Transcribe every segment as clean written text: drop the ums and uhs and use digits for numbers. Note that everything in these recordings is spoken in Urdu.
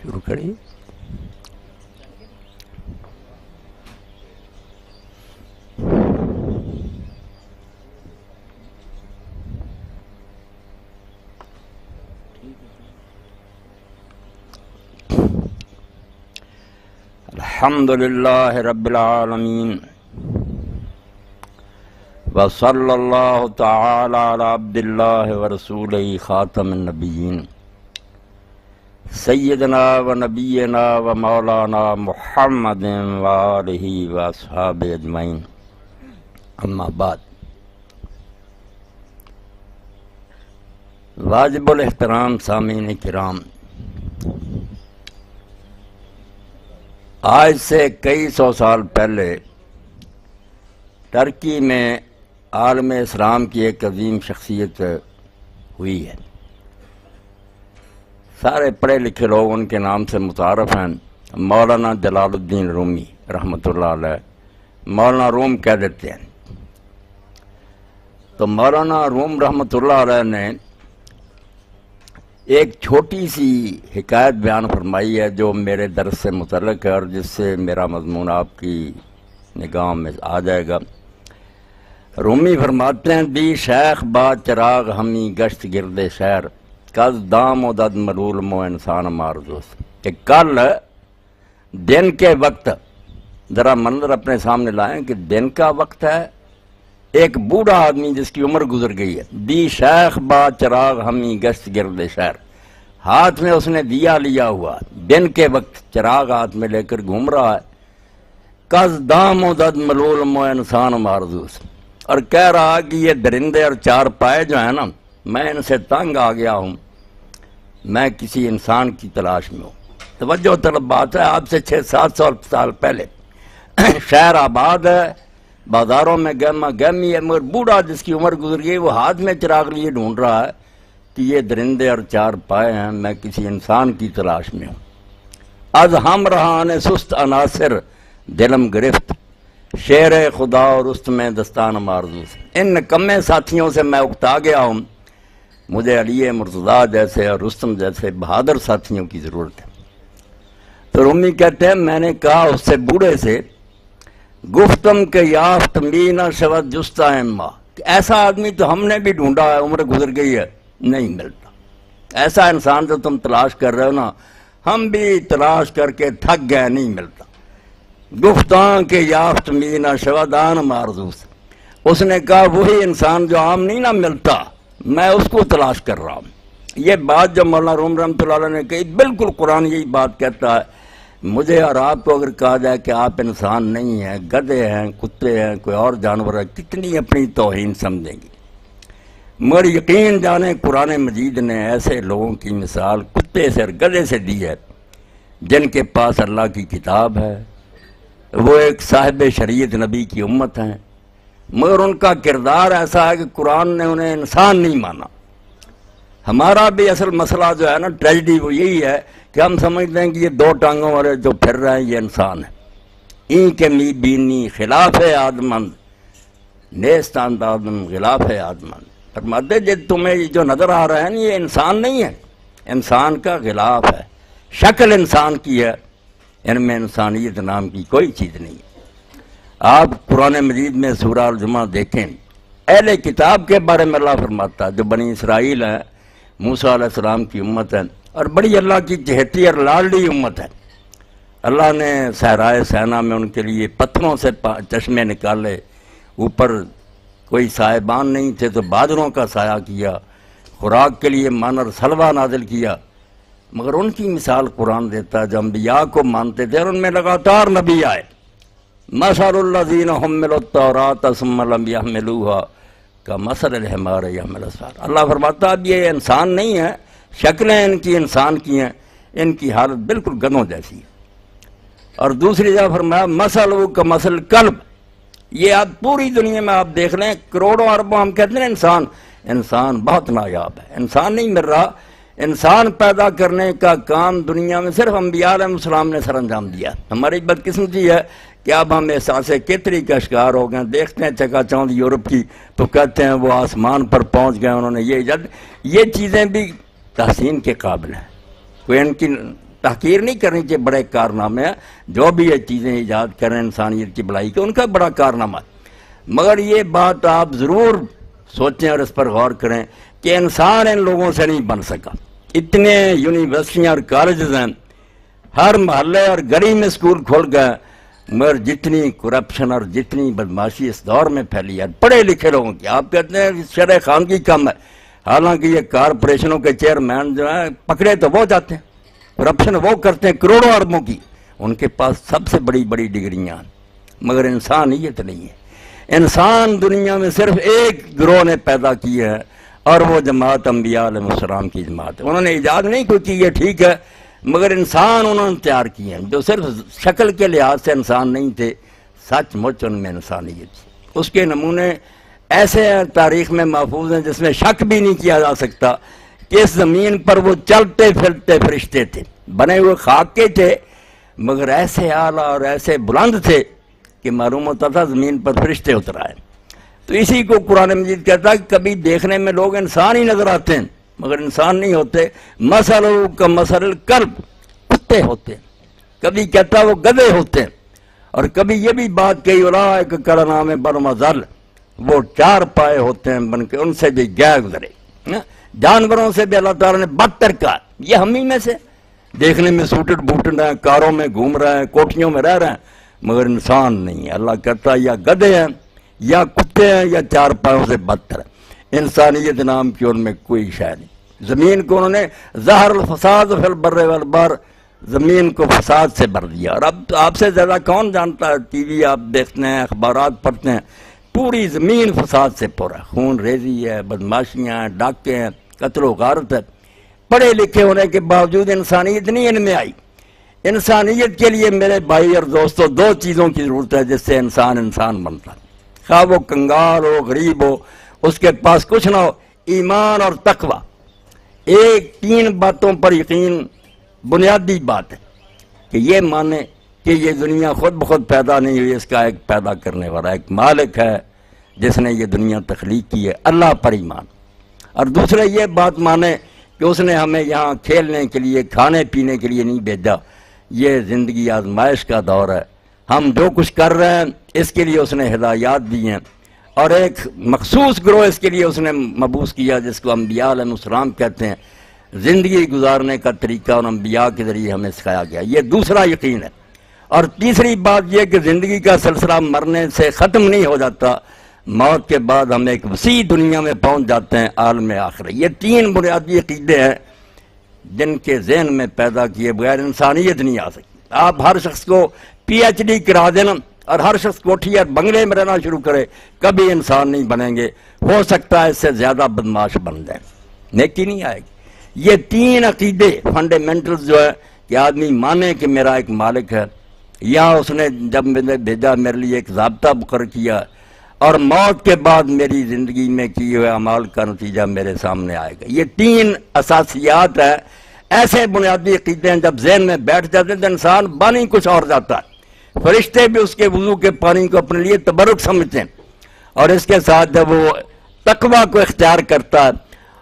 شروع کری. الحمدللہ رب العالمین وصلی اللہ تعالی علی عبد اللہ ورسولہ خاتم النبیین سیدنا و نبینا و مولانا محمد و آلہ و اصحابہ اجمعین. اما بعد، واجب الاحترام سامعین کرام، آج سے کئی سو سال پہلے ترکی میں عالم اسلام کی ایک عظیم شخصیت ہوئی ہے. سارے پڑھے لکھے لوگ ان کے نام سے متعارف ہیں. مولانا جلال الدین رومی رحمۃ اللہ علیہ، مولانا روم کہہ دیتے ہیں. تو مولانا روم رحمۃ اللہ علیہ نے ایک چھوٹی سی حکایت بیان فرمائی ہے جو میرے درس سے متعلق ہے اور جس سے میرا مضمون آپ کی نگاہ میں آ جائے گا. رومی فرماتے ہیں: دی شیخ با چراغ ہمی گشت گرد شہر کز دام و دد ملول مو انسان مارزوس. کہ کل دن کے وقت، ذرا منظر اپنے سامنے لائیں کہ دن کا وقت ہے، ایک بوڑھا آدمی جس کی عمر گزر گئی ہے، دی شیخ با چراغ ہمی گشت گرد شہر، ہاتھ میں اس نے دیا لیا ہوا، دن کے وقت چراغ ہاتھ میں لے کر گھوم رہا ہے. کز دام و دد ملول مو انسان مارزوس، اور کہہ رہا کہ یہ درندے اور چار پائے جو ہیں نا، میں ان سے تنگ آ گیا ہوں، میں کسی انسان کی تلاش میں ہوں. توجہ طلب بات ہے، آپ سے 600-700 سال پہلے شہر آباد ہے، بازاروں میں گہما گہمی ہے، مگر بوڑھا جس کی عمر گزر گئی وہ ہاتھ میں چراغ لیے ڈھونڈ رہا ہے کہ یہ درندے اور چار پائے ہیں، میں کسی انسان کی تلاش میں ہوں. از ہم رہانے سست عناصر دلم گرفت شعر خدا اور رست میں دستان مارزوس. ان نکمے ساتھیوں سے میں اکتا گیا ہوں، مجھے علی مرتضیٰ جیسے اور رستم جیسے بہادر ساتھیوں کی ضرورت ہے. تو رومی کہتے ہیں میں نے کہا اس سے بوڑھے سے، گفتم کہ یافت مینا شود جستا اما، ایسا آدمی تو ہم نے بھی ڈھونڈا ہے، عمر گزر گئی ہے، نہیں ملتا. ایسا انسان جو تم تلاش کر رہے ہو نا، ہم بھی تلاش کر کے تھک گئے، نہیں ملتا. گفتان کہ یافت مینا شودان مارزوس، اس نے کہا وہی انسان جو عام نہیں نہ ملتا، میں اس کو تلاش کر رہا ہوں. یہ بات جو مولانا روم رحمۃ اللہ علیہ نے کہی، بالکل قرآن یہی بات کہتا ہے. مجھے اور آپ کو اگر کہا جائے کہ آپ انسان نہیں ہیں، گدھے ہیں، کتے ہیں، کوئی اور جانور ہے، کتنی اپنی توہین سمجھیں گی. مگر یقین جانیں قرآن مجید نے ایسے لوگوں کی مثال کتے سے اور گدھے سے دی ہے جن کے پاس اللہ کی کتاب ہے، وہ ایک صاحب شریعت نبی کی امت ہیں، مگر ان کا کردار ایسا ہے کہ قرآن نے انہیں انسان نہیں مانا. ہمارا بھی اصل مسئلہ جو ہے نا، ٹریجڈی وہ یہی ہے کہ ہم سمجھتے ہیں کہ یہ دو ٹانگوں والے جو پھر رہے ہیں یہ انسان ہے. این کے می بینی خلاف آدمند نیست آدم خلاف آدمند. فرماتے جی تمہیں جو نظر آ رہا ہے نا، یہ انسان نہیں ہے، انسان کا غلاف ہے، شکل انسان کی ہے، ان میں انسانیت نام کی کوئی چیز نہیں ہے. آپ قرآن مجید میں سورہ الجمعہ دیکھیں، اہل کتاب کے بارے میں اللہ فرماتا ہے جو بنی اسرائیل ہے، موسیٰ علیہ السلام کی امت ہے اور بڑی اللہ کی چہیتی اور لاڈلی امت ہے. اللہ نے صحرائے سینا میں ان کے لیے پتھروں سے چشمے نکالے، اوپر کوئی سائبان نہیں تھے تو بادلوں کا سایہ کیا، خوراک کے لیے من اور سلوہ نازل کیا. مگر ان کی مثال قرآن دیتا ہے جو انبیاء کو مانتے تھے اور ان میں لگاتار نبی آئے. مثل الذین حملوا التوراۃ ثم لم یحملوها کمثل الحمار یحمل اسفار. اللہ فرماتا اب یہ انسان نہیں ہے، شکلیں ان کی انسان کی ہیں، ان کی حالت بالکل گدھوں جیسی ہے. اور دوسری جگہ فرمایا مثل کمثل کلب. یہ آپ پوری دنیا میں آپ دیکھ لیں، کروڑوں اربوں ہم کہتے ہیں انسان بہت نایاب ہے، انسان نہیں مل رہا. انسان پیدا کرنے کا کام دنیا میں صرف انبیاء علیہ السلام نے سر انجام دیا. ہماری بدقسمتی ہے کہ اب ہم احساس کتری کا شکار ہو گئے. دیکھتے ہیں چکا چوند یورپ کی تو کہتے ہیں وہ آسمان پر پہنچ گئے، انہوں نے یہ چیزیں بھی تحسین کے قابل ہیں. کوئی ان کی تحقیر نہیں کرنی چاہیے، بڑے کارنامے ہیں جو بھی یہ چیزیں ایجاد کریں انسانیت کی بھلائی کے، ان کا بڑا کارنامہ ہے۔ مگر یہ بات آپ ضرور سوچیں اور اس پر غور کریں کہ انسان ان لوگوں سے نہیں بن سکا۔ اتنے یونیورسٹیاں اور کالجز ہیں، ہر محلے اور گلی میں اسکول کھول گئے، مگر جتنی کرپشن اور جتنی بدماشی اس دور میں پھیلی ہے پڑھے لکھے لوگوں کی، آپ کہتے ہیں شرح خواندگی کم ہے، حالانکہ یہ کارپوریشنوں کے چیئرمین جو ہیں پکڑے تو وہ جاتے ہیں، کرپشن وہ کرتے ہیں کروڑوں اربوں کی، ان کے پاس سب سے بڑی بڑی ڈگریاں ہیں، مگر انسانیت نہیں ہے۔ انسان دنیا میں صرف ایک گروہ نے پیدا کی ہے اور وہ جماعت انبیاء علیہ السلام کی جماعت ہے۔ انہوں نے ایجاد نہیں کوئی کی، یہ ٹھیک ہے، مگر انسان انہوں نے تیار کیے ہیں جو صرف شکل کے لحاظ سے انسان نہیں تھے، سچ مچ ان میں انسانیت تھی۔ اس کے نمونے ایسے تاریخ میں محفوظ ہیں جس میں شک بھی نہیں کیا جا سکتا کہ اس زمین پر وہ چلتے پھرتے فرشتے تھے، بنے ہوئے خاک کے تھے، مگر ایسے اعلیٰ اور ایسے بلند تھے کہ معلوم ہوتا تھا زمین پر فرشتے اتر آئے۔ تو اسی کو قرآن مجید کہتا ہے کہ کبھی دیکھنے میں لوگ انسان ہی نظر آتے ہیں مگر انسان نہیں ہوتے، مثل کا مثل الکلب، کتے ہوتے ہیں، کبھی کہتا وہ گدھے ہوتے ہیں، اور کبھی یہ بھی بات کہی اولئک کالانعام بل ھم اضل، وہ چار پائے ہوتے ہیں بن کے، ان سے بھی گئے گزرے، جانوروں سے بھی اللہ تعالیٰ نے بدتر کہا۔ یہ ہم ہی میں سے دیکھنے میں سوٹڈ بوٹڈ ہیں، کاروں میں گھوم رہے ہیں، کوٹھیوں میں رہ رہے ہیں، مگر انسان نہیں ہے۔ اللہ کہتا ہے یا گدھے ہیں یا کتے ہیں یا چار پاؤں سے بدتر ہے۔ انسانیت نام کی ان میں کوئی شے نہیں۔ زمین کو انہوں نے ظہر الفساد فی البر والبحر، زمین کو فساد سے بھر دیا۔ اور اب تو آپ سے زیادہ کون جانتا ہے، ٹی وی آپ دیکھتے ہیں، اخبارات پڑھتے ہیں، پوری زمین فساد سے پورا، خون ریزی ہے، بدماشیاں ہیں، ڈاکے ہیں، قتل و غارت ہے۔ پڑھے لکھے ہونے کے باوجود انسانیت نہیں ان میں آئی۔ انسانیت کے لیے میرے بھائی اور دوستو دو چیزوں کی ضرورت ہے جس سے انسان انسان بنتا ہے، خواہ وہ کنگال ہو، غریب ہو، اس کے پاس کچھ نہ ہو، ایمان اور تقوی۔ ایک تین باتوں پر یقین بنیادی بات ہے کہ یہ مانے کہ یہ دنیا خود بخود پیدا نہیں ہوئی، اس کا ایک پیدا کرنے والا ایک مالک ہے جس نے یہ دنیا تخلیق کی ہے، اللہ پر ایمان۔ اور دوسرے یہ بات مانے کہ اس نے ہمیں یہاں کھیلنے کے لیے، کھانے پینے کے لیے نہیں بھیجا، یہ زندگی آزمائش کا دور ہے، ہم جو کچھ کر رہے ہیں اس کے لیے اس نے ہدایات دی ہیں، اور ایک مخصوص گروہ اس کے لیے اس نے مبعوث کیا جس کو انبیاء علیہ السلام کہتے ہیں۔ زندگی گزارنے کا طریقہ اور انبیاء کے ذریعے ہمیں سکھایا گیا، یہ دوسرا یقین ہے۔ اور تیسری بات یہ کہ زندگی کا سلسلہ مرنے سے ختم نہیں ہو جاتا، موت کے بعد ہم ایک وسیع دنیا میں پہنچ جاتے ہیں، عالم آخرت۔ یہ تین بنیادی عقیدے ہیں جن کے ذہن میں پیدا کیے بغیر انسانیت نہیں آ سکتی۔ آپ ہر شخص کو پی ایچ ڈی کرا دینا اور ہر شخص کوٹھی اور بنگلے میں رہنا شروع کرے، کبھی انسان نہیں بنیں گے، ہو سکتا ہے اس سے زیادہ بدماش بن جائیں، نیکی نہیں آئے گی۔ یہ تین عقیدے فنڈامنٹلز جو ہے کہ آدمی مانے کہ میرا ایک مالک ہے، یا اس نے جب میں بھیجا میرے لیے ایک ضابطہ مقرر کیا، اور موت کے بعد میری زندگی میں کیے ہوئے اعمال کا نتیجہ میرے سامنے آئے گا۔ یہ تین اساسیات ہیں، ایسے بنیادی عقیدے ہیں جب ذہن میں بیٹھ جاتے ہیں تو انسان بن ہی کچھ اور جاتا ہے۔ فرشتے بھی اس کے وضو کے پانی کو اپنے لیے تبرک سمجھتے ہیں، اور اس کے ساتھ جب وہ تقوی کو اختیار کرتا ہے،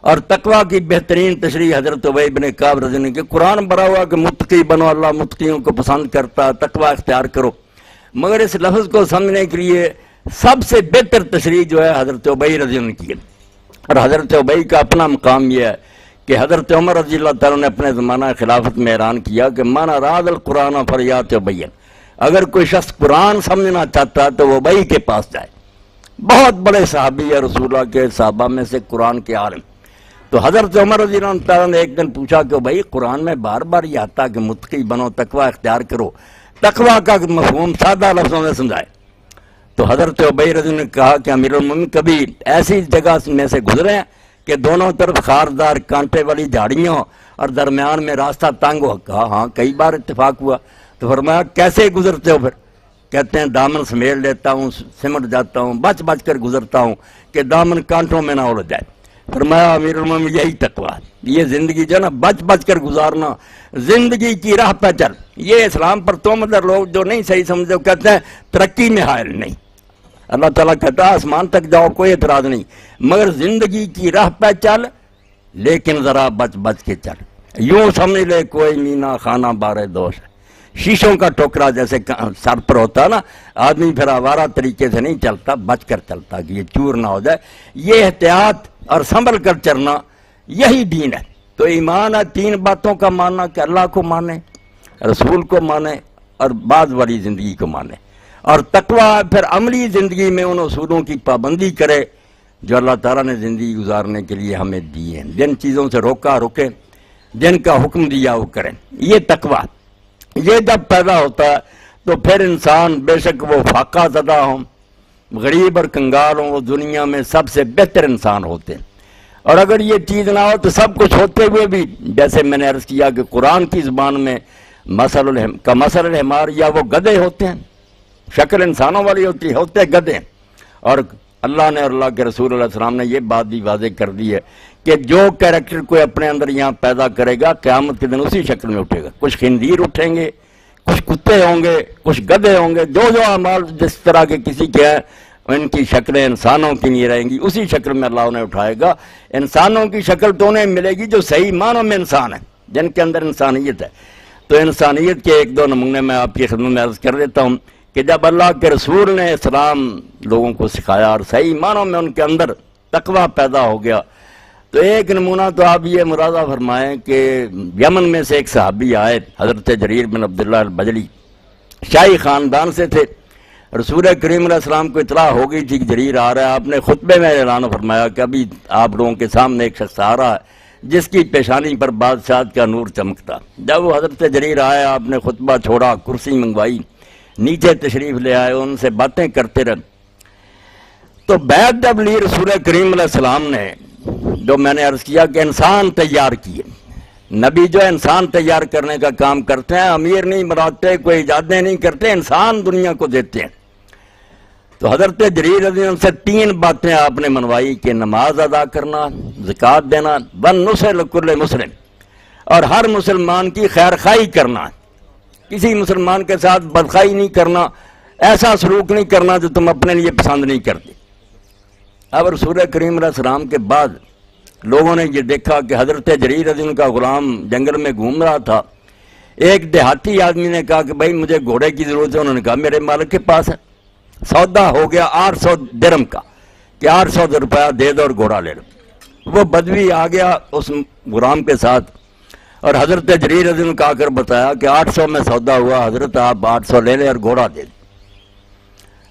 اور تقوی کی بہترین تشریح حضرت ابی بن کعب رضی اللہ عنہ کہ قرآن بڑا ہوا کہ متقی بنو، اللہ متقیوں کو پسند کرتا ہے، تقوی اختیار کرو، مگر اس لفظ کو سمجھنے کے لیے سب سے بہتر تشریح جو ہے حضرت ابی رضی اللہ عنہ کی ہے۔ اور حضرت ابی کا اپنا مقام یہ ہے کہ حضرت عمر رضی اللہ تعالیٰ نے اپنے زمانہ خلافت میں اعلان کیا کہ من اراد القرآن فلیات ابی، اگر کوئی شخص قرآن سمجھنا چاہتا ہے تو وہ ابی کے پاس جائے۔ بہت بڑے صحابی ہے رسول اللہ کے صحابہ میں سے، قرآن کے عالم۔ تو حضرت عمر رضی اللہ تعالیٰ نے ایک دن پوچھا کہ بھائی قرآن میں بار بار یہ آتا کہ متقی بنو، تقوی اختیار کرو، تقوی کا مفہوم سادہ لفظوں میں سمجھائے۔ تو حضرت ابی رضی اللہ نے کہا کہ امیر المومنین کبھی ایسی جگہ میں سے گزرے ہیں کہ دونوں طرف خاردار کانٹے والی جھاڑیاں اور درمیان میں راستہ تنگ ہو؟ کہا ہاں کئی بار اتفاق ہوا۔ تو فرمایا کیسے گزرتے ہو پھر؟ کہتے ہیں دامن سمیٹ لیتا ہوں، سمٹ جاتا ہوں، بچ بچ کر گزرتا ہوں کہ دامن کانٹوں میں نہ اڑ جائے۔ فرمایا امیر المومنین یہی تقویٰ ہے، یہ زندگی جو ہے نا بچ بچ کر گزارنا، زندگی کی راہ پہ چل۔ یہ اسلام پر تہمت لوگ جو نہیں صحیح سمجھتے کہتے ہیں ترقی میں حائل نہیں، اللہ تعالیٰ کہتا ہے آسمان تک جاؤ کوئی اعتراض نہیں، مگر زندگی کی راہ پہ چل، لیکن ذرا بچ بچ کے چل۔ یوں سمجھ لے کوئی مینا خانہ بارے دوش ہے، شیشوں کا ٹوکرا جیسے سر پر ہوتا نا، آدمی پھر آوارہ طریقے سے نہیں چلتا، بچ کر چلتا کہ یہ چور نہ ہو جائے۔ یہ احتیاط اور سنبھل کر چلنا یہی دین ہے۔ تو ایمان ہے تین باتوں کا ماننا، کہ اللہ کو مانے، رسول کو مانے اور بعد والی زندگی کو مانے، اور تقویٰ پھر عملی زندگی میں ان اصولوں کی پابندی کرے جو اللہ تعالیٰ نے زندگی گزارنے کے لیے ہمیں دی ہیں، جن چیزوں سے روکا رکے، جن کا حکم دیا وہ کریں۔ یہ تقویٰ، یہ جب پیدا ہوتا ہے تو پھر انسان بے شک وہ فاقہ زدہ ہوں، غریب اور کنگال ہوں، وہ دنیا میں سب سے بہتر انسان ہوتے ہیں۔ اور اگر یہ چیز نہ ہو تو سب کچھ ہوتے ہوئے بھی، جیسے میں نے عرض کیا کہ قرآن کی زبان میں مثل الحمار، یا وہ گدھے ہوتے ہیں، شکل انسانوں والی ہوتی، ہوتے گدھے۔ اور اللہ نے اور اللہ کے رسول علیہ السلام نے یہ بات بھی واضح کر دی ہے کہ جو کیریکٹر کوئی اپنے اندر یہاں پیدا کرے گا قیامت کے دن اسی شکل میں اٹھے گا۔ کچھ خنزیر اٹھیں گے، کچھ کتے ہوں گے، کچھ گدھے ہوں گے، جو جو اعمال جس طرح کے کسی کے ہیں ان کی شکلیں انسانوں کی نہیں رہیں گی، اسی شکل میں اللہ انہیں اٹھائے گا۔ انسانوں کی شکل تو انہیں ملے گی جو صحیح معنوں میں انسان ہیں، جن کے اندر انسانیت ہے۔ تو انسانیت کے ایک دو نمونے میں آپ کی خدمت میں عرض کر دیتا ہوں کہ جب اللہ کے رسول نے اسلام لوگوں کو سکھایا اور صحیح معنوں میں ان کے اندر تقویٰ پیدا ہو گیا، تو ایک نمونہ تو آپ یہ ملاحظہ فرمائیں کہ یمن میں سے ایک صحابی آئے، حضرت جریر بن عبداللہ البجلی، شاہی خاندان سے تھے۔ رسول کریم علیہ السلام کو اطلاع ہو گئی تھی کہ جریر آ رہا ہے۔ آپ نے خطبے میں اعلان فرمایا کہ ابھی آپ لوگوں کے سامنے ایک شخص آ رہا ہے جس کی پیشانی پر بادشاہت کا نور چمکتا۔ جب وہ حضرت جریر آئے، آپ نے خطبہ چھوڑا، کرسی منگوائی، نیچے تشریف لے آئے، ان سے باتیں کرتے رہے۔ تو بیعت جب لی رسول کریم علیہ السلام نے، جو میں نے عرض کیا کہ انسان تیار کیے، نبی جو انسان تیار کرنے کا کام کرتے ہیں، امیر نہیں بناتے، کوئی ایجادیں نہیں کرتے، انسان دنیا کو دیتے ہیں۔ تو حضرت جریر رضی اللہ عنہ سے تین باتیں آپ نے منوائی کہ نماز ادا کرنا، زکوٰۃ دینا، والنصح لکل مسلم، اور ہر مسلمان کی خیر خواہی کرنا، کسی مسلمان کے ساتھ بدخواہی نہیں کرنا، ایسا سلوک نہیں کرنا جو تم اپنے لیے پسند نہیں کرتے۔ اب رسول کریم علیہ السلام کے بعد لوگوں نے یہ دیکھا کہ حضرت جریر رضی اللہ عنہ کا غلام جنگل میں گھوم رہا تھا۔ ایک دیہاتی آدمی نے کہا کہ بھائی مجھے گھوڑے کی ضرورت ہے۔ انہوں نے کہا میرے مالک کے پاس ہے۔ سودا ہو گیا 800 درہم کا کہ 800 روپیہ دے دو اور گھوڑا لے لو۔ وہ بدوی آ گیا اس غلام کے ساتھ اور حضرت جریر رضی اللہ عنہ کو آ کر بتایا کہ 800 میں سودا ہوا، حضرت آپ 800 لے لیں اور گھوڑا دے دیں۔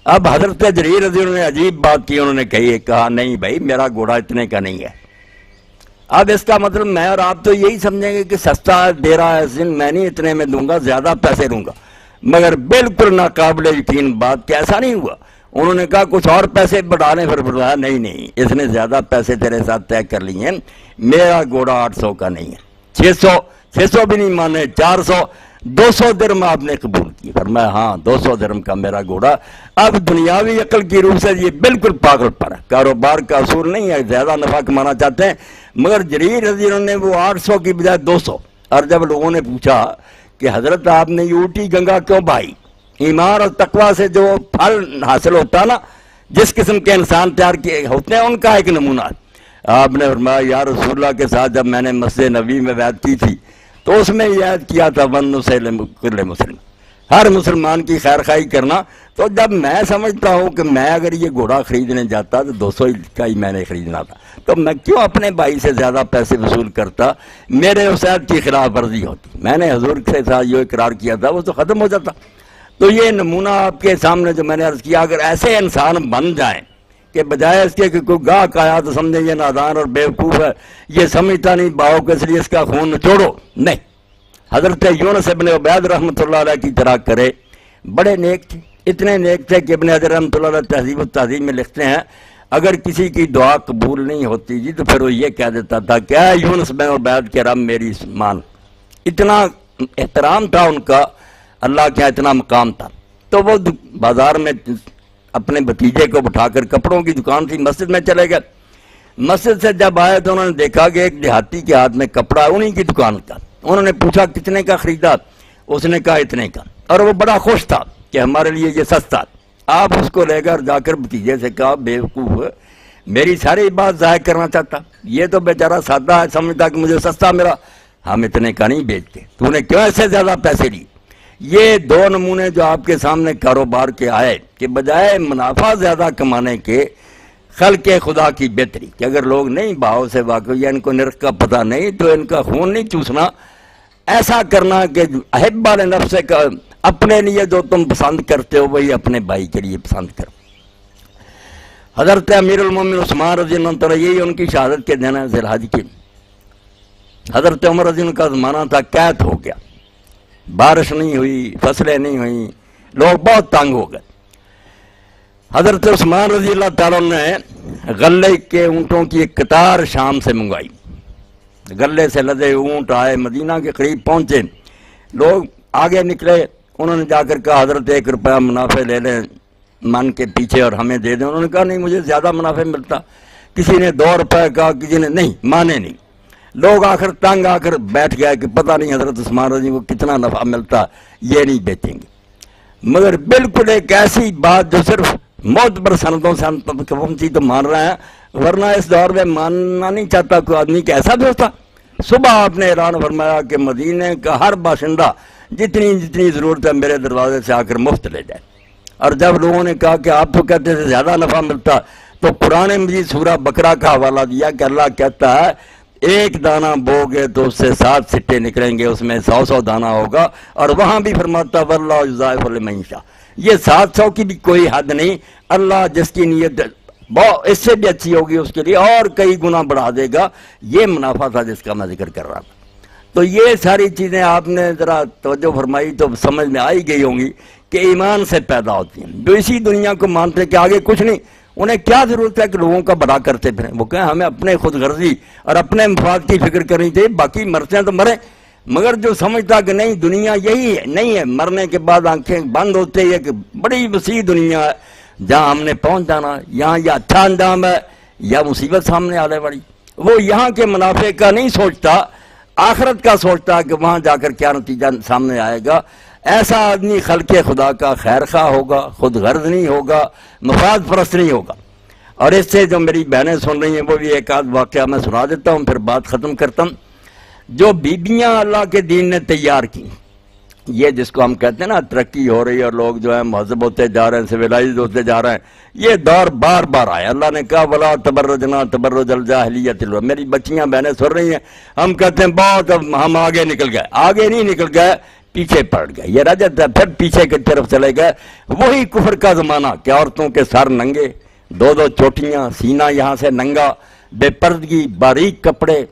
اب حضرت جریر رضی اللہ عنہ نے عجیب بات کی، انہوں نے کہا نہیں بھائی میرا گھوڑا اتنے کا نہیں ہے۔ اب اس کا مطلب میں اور آپ تو یہی سمجھیں گے کہ سستا دے رہا ہے، میں نہیں اتنے میں دوں گا، زیادہ پیسے دوں گا، مگر بالکل ناقابل یقین بات کہ ایسا نہیں ہوا۔ انہوں نے کہا کچھ اور پیسے بڑھا لیں، پھر بتایا نہیں اس نے زیادہ پیسے تیرے ساتھ طے کر لیے ہیں، میرا گھوڑا 800 کا نہیں ہے، 600 بھی نہیں مانے، 400، 200 درہم آپ نے قبول کی۔ فرمایا ہاں 200 درہم کا میرا گھوڑا۔ اب دنیاوی عقل کی روح سے یہ بالکل پاگل پر ہے، کاروبار کا اصول نہیں ہے، زیادہ نفع کمانا چاہتے ہیں، مگر جریر رضی اللہ عنہ نے وہ 800 کی بجائے 200۔ اور جب لوگوں نے پوچھا کہ حضرت آپ نے یہ الٹی گنگا کیوں بہائی؟ ایمان اور تقویٰ سے جو پھل حاصل ہوتا نا، جس قسم کے انسان تیار کیے ہوتے ہیں، ان کا ایک نمونہ۔ آپ نے فرمایا یا رسول اللہ کے ساتھ جب میں نے مسجد نبوی میں بیعت کی تھی تو اس میں یہ عہد کیا تھا والنصح لکل مسلم، ہر مسلمان کی خیر خواہی کرنا۔ تو جب میں سمجھتا ہوں کہ میں اگر یہ گھوڑا خریدنے جاتا تو 200 کا ہی میں نے خریدنا تھا، تو میں کیوں اپنے بھائی سے زیادہ پیسے وصول کرتا؟ میرے اس عہد کی خلاف ورزی ہوتی، میں نے حضور کے ساتھ جو اقرار کیا تھا وہ تو ختم ہو جاتا۔ تو یہ نمونہ آپ کے سامنے جو میں نے عرض کیا، اگر ایسے انسان بن جائیں کہ بجائے اس کے کہ کوئی گاہک آیا تو سمجھیں یہ نادان اور بیوقوف ہے، یہ سمجھتا نہیں باؤ کے، اس لیے اس کا خون نچوڑو، نہیں، حضرت یونس ابن عبید رحمۃ اللہ علیہ کی طرح کرے۔ بڑے نیک تھے، اتنے نیک تھے کہ ابن حجر رحمۃ اللہ علیہ تہذیب و تہذیب میں لکھتے ہیں اگر کسی کی دعا قبول نہیں ہوتی جی تو پھر وہ یہ کہہ دیتا تھا کہ اے یونس بن عبید کے رب میری مان۔ اتنا احترام تھا ان کا، اللہ کے اتنا مقام تھا۔ تو وہ بازار میں اپنے بھتیجے کو بٹھا کر، کپڑوں کی دکان تھی، مسجد میں چلے گئے۔ مسجد سے جب آئے تو انہوں نے دیکھا کہ ایک دیہاتی کے ہاتھ میں کپڑا، انہی کی دکان کا۔ انہوں نے پوچھا کتنے کا خریدا؟ اس نے کہا اتنے کا، اور وہ بڑا خوش تھا کہ ہمارے لیے یہ سستا۔ آپ اس کو لے کر جا کر بھتیجے سے کہا بیوقوف، میری ساری بات ضائع کرنا چاہتا، یہ تو بیچارہ سادہ ہے، سمجھتا کہ مجھے سستا ملا۔ ہم اتنے کا نہیں بیچتے، تو نے کیوں ایسے زیادہ پیسے لی؟ یہ دو نمونے جو آپ کے سامنے کاروبار کے آئے کہ بجائے منافع زیادہ کمانے کے خلق خدا کی بہتری، کہ اگر لوگ نہیں بھاؤ سے واقف یا ان کو نرخ کا پتہ نہیں تو ان کا خون نہیں چوسنا، ایسا کرنا کہ احب نفس کا اپنے لیے جو تم پسند کرتے ہو وہی اپنے بھائی کے لیے پسند کرو۔ حضرت امیر المومنین عثمان رضی اللہ عنہ، یہی ان کی شہادت کے دن ہے ذی الحج کی۔ حضرت عمر رضی اللہ عنہ کا زمانہ تھا، قحط ہو گیا، بارش نہیں ہوئی، فصلیں نہیں ہوئیں، لوگ بہت تنگ ہو گئے۔ حضرت عثمان رضی اللہ تعالیٰ نے غلے کے اونٹوں کی ایک قطار شام سے منگوائی، غلے سے لدے اونٹ آئے، مدینہ کے قریب پہنچے، لوگ آگے نکلے، انہوں نے جا کر کہا حضرت 1 روپیہ منافع لے لیں من کے پیچھے اور ہمیں دے دیں۔ انہوں نے کہا نہیں مجھے زیادہ منافع ملتا، کسی نے 2 روپے کہا، کسی نے نہیں، مانے نہیں۔ لوگ آخر تنگ آ کر بیٹھ گیا کہ پتہ نہیں حضرت عثمان رضی کو کتنا نفع ملتا، یہ نہیں بیچیں گے۔ مگر بالکل ایک ایسی بات جو صرف معتبر سندوں سے ہم تک پہنچی تو مان رہے ہیں، ورنہ اس دور میں ماننا نہیں چاہتا کوئی آدمی کہ ایسا بھی ہوتا۔ صبح آپ نے اعلان فرمایا کہ مدینے کا ہر باشندہ جتنی جتنی ضرورت ہے میرے دروازے سے آ کر مفت لے جائے۔ اور جب لوگوں نے کہا کہ آپ تو کہتے تھے زیادہ نفع ملتا، تو قرآن مجید سورہ بقرہ کا حوالہ دیا کہ اللہ کہتا ہے 1 دانہ بو گے تو اس سے 7 سٹے نکلیں گے، اس میں 100 دانہ ہوگا، اور وہاں بھی فرماتا واللہ یضاعف لمن یشاء، یہ 700 کی بھی کوئی حد نہیں، اللہ جس کی نیت اس سے بھی اچھی ہوگی اس کے لیے اور کئی گنا بڑھا دے گا۔ یہ منافع تھا جس کا میں ذکر کر رہا تھا۔ تو یہ ساری چیزیں آپ نے ذرا توجہ فرمائی تو سمجھ میں آئی گئی ہوں گی کہ ایمان سے پیدا ہوتی ہیں۔ جو اسی دنیا کو مانتے کہ آگے کچھ نہیں، انہیں کیا ضرورت ہے کہ لوگوں کا بڑا کرتے پھریں؟ وہ کہیں ہمیں اپنے خود غرضی اور اپنے مفاد کی فکر کرنی چاہیے، باقی مرتے ہیں تو مریں۔ مگر جو سمجھتا کہ نہیں دنیا یہی ہے، نہیں ہے، مرنے کے بعد آنکھیں بند ہوتے ہیں کہ بڑی وسیع دنیا ہے جہاں ہم نے پہنچ جانا، یہاں یا اچھا انجام ہے یا مصیبت سامنے آنے والی، وہ یہاں کے منافع کا نہیں سوچتا، آخرت کا سوچتا کہ وہاں جا کر کیا نتیجہ سامنے آئے گا۔ ایسا آدمی خلق خدا کا خیر خواہ ہوگا، خود غرض نہیں ہوگا، مفاد پرست نہیں ہوگا۔ اور اس سے جو میری بہنیں سن رہی ہیں وہ بھی ایک آدھ واقعہ میں سنا دیتا ہوں، پھر بات ختم کرتا ہوں۔ جو بیبیاں اللہ کے دین نے تیار کی، یہ جس کو ہم کہتے ہیں نا ترقی ہو رہی ہے اور لوگ جو ہے مہذب ہوتے جا رہے ہیں، سویلائزڈ ہوتے جا رہے ہیں، یہ دور بار بار آیا۔ اللہ نے کہا ولا تبرجنا تبرج الجاہلیت الاولى۔ میری بچیاں بہنیں سن رہی ہیں، ہم کہتے ہیں بہت اب ہم آگے نکل گئے، آگے نہیں نکل گئے، پیچھے پڑ گئے، یہ رجت ہے، پھر پیچھے کی طرف چلے گئے۔ وہی کفر کا زمانہ کہ عورتوں کے سر ننگے، 2 چوٹیاں، سینہ یہاں سے ننگا، بے پردگی، باریک کپڑے،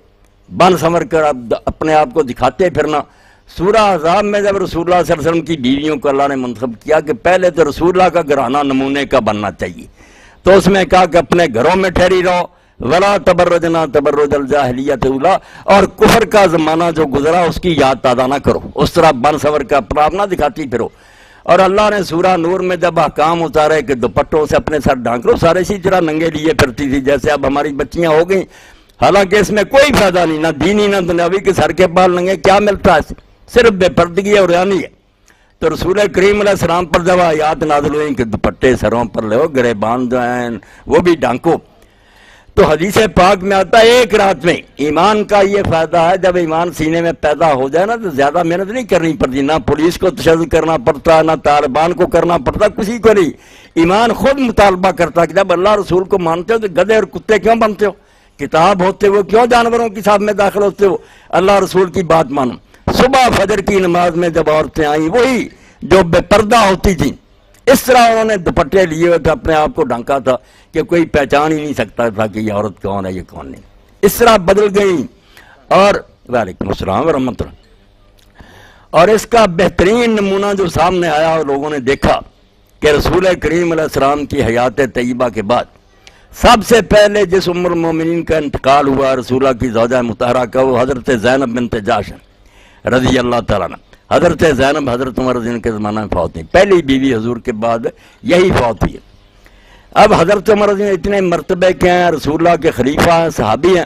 بن سنور کر اپنے آپ کو دکھاتے پھرنا۔ سورہ احزاب میں جب رسول اللہ صلی اللہ علیہ وسلم کی بیویوں کو اللہ نے منتخب کیا کہ پہلے تو رسول اللہ کا گھرانہ نمونے کا بننا چاہیے، تو اس میں کہا کہ اپنے گھروں میں ٹھہری رہو، ولا تبرجنا تبرج الجاہلیت الاولى، اور کفر کا زمانہ جو گزرا اس کی یاد تازہ نہ کرو، اس طرح بن سنور کا اپنا اپنا دکھاتی پھرو۔ اور اللہ نے سورہ نور میں جب احکام اتارے کہ دوپٹوں سے اپنے سر ڈھانک لو، سارے اسی طرح ننگے لیے پھرتی تھی جیسے اب ہماری بچیاں ہو گئیں۔ حالانکہ اس میں کوئی فائدہ نہیں، نہ دینی نہ دنیاوی، کہ سر کے بال ننگے کیا ملتا ہے، صرف بے پردگی اور ریانی ہے۔ تو رسول کریم علیہ السلام پر جب آیات نازل ہوئیں کہ دوپٹے سروں پر لو، گریبان جو ہیں وہ بھی ڈھانکو، تو حدیث پاک میں آتا ہے ایک رات میں ایمان کا یہ فائدہ ہے، جب ایمان سینے میں پیدا ہو جائے نا تو زیادہ محنت نہیں کرنی پڑتی، نہ پولیس کو تشدد کرنا پڑتا، نہ طالبان کو کرنا پڑتا، کسی کو نہیں۔ ایمان خود مطالبہ کرتا کہ جب اللہ رسول کو مانتے ہو تو گدھے اور کتے کیوں بنتے ہو، کتاب ہوتے ہو کیوں جانوروں کی صاحب میں داخل ہوتے ہو، اللہ رسول کی بات مانو۔ صبح فجر کی نماز میں جب عورتیں آئیں وہی جو بے پردہ ہوتی تھیں، اس طرح انہوں نے دوپٹے لیے ہوئے تھے، اپنے آپ کو ڈھانکا تھا کہ کوئی پہچان ہی نہیں سکتا تھا کہ یہ عورت کون ہے، یہ کون نہیں۔ اس طرح بدل گئی۔ اور وعلیکم السلام ورحمۃ اللہ۔ اور اس کا بہترین نمونہ جو سامنے آیا اور لوگوں نے دیکھا کہ رسول کریم علیہ السلام کی حیات طیبہ کے بعد سب سے پہلے جس ام المومنین کا انتقال ہوا رسول اللہ کی زوجہ مطہرہ کا، وہ حضرت زینب بنت جحش رضی اللہ تعالیٰ عنہ۔ حضرت زینب حضرت عمر رضی اللہ کے زمانہ میں فوت ہوئی، پہلی بیوی حضور کے بعد یہی فوت ہوئی ہے۔ اب حضرت عمر رضی اللہ اتنے مرتبے کے ہیں، رسول اللہ کے خلیفہ ہیں، صحابی ہیں،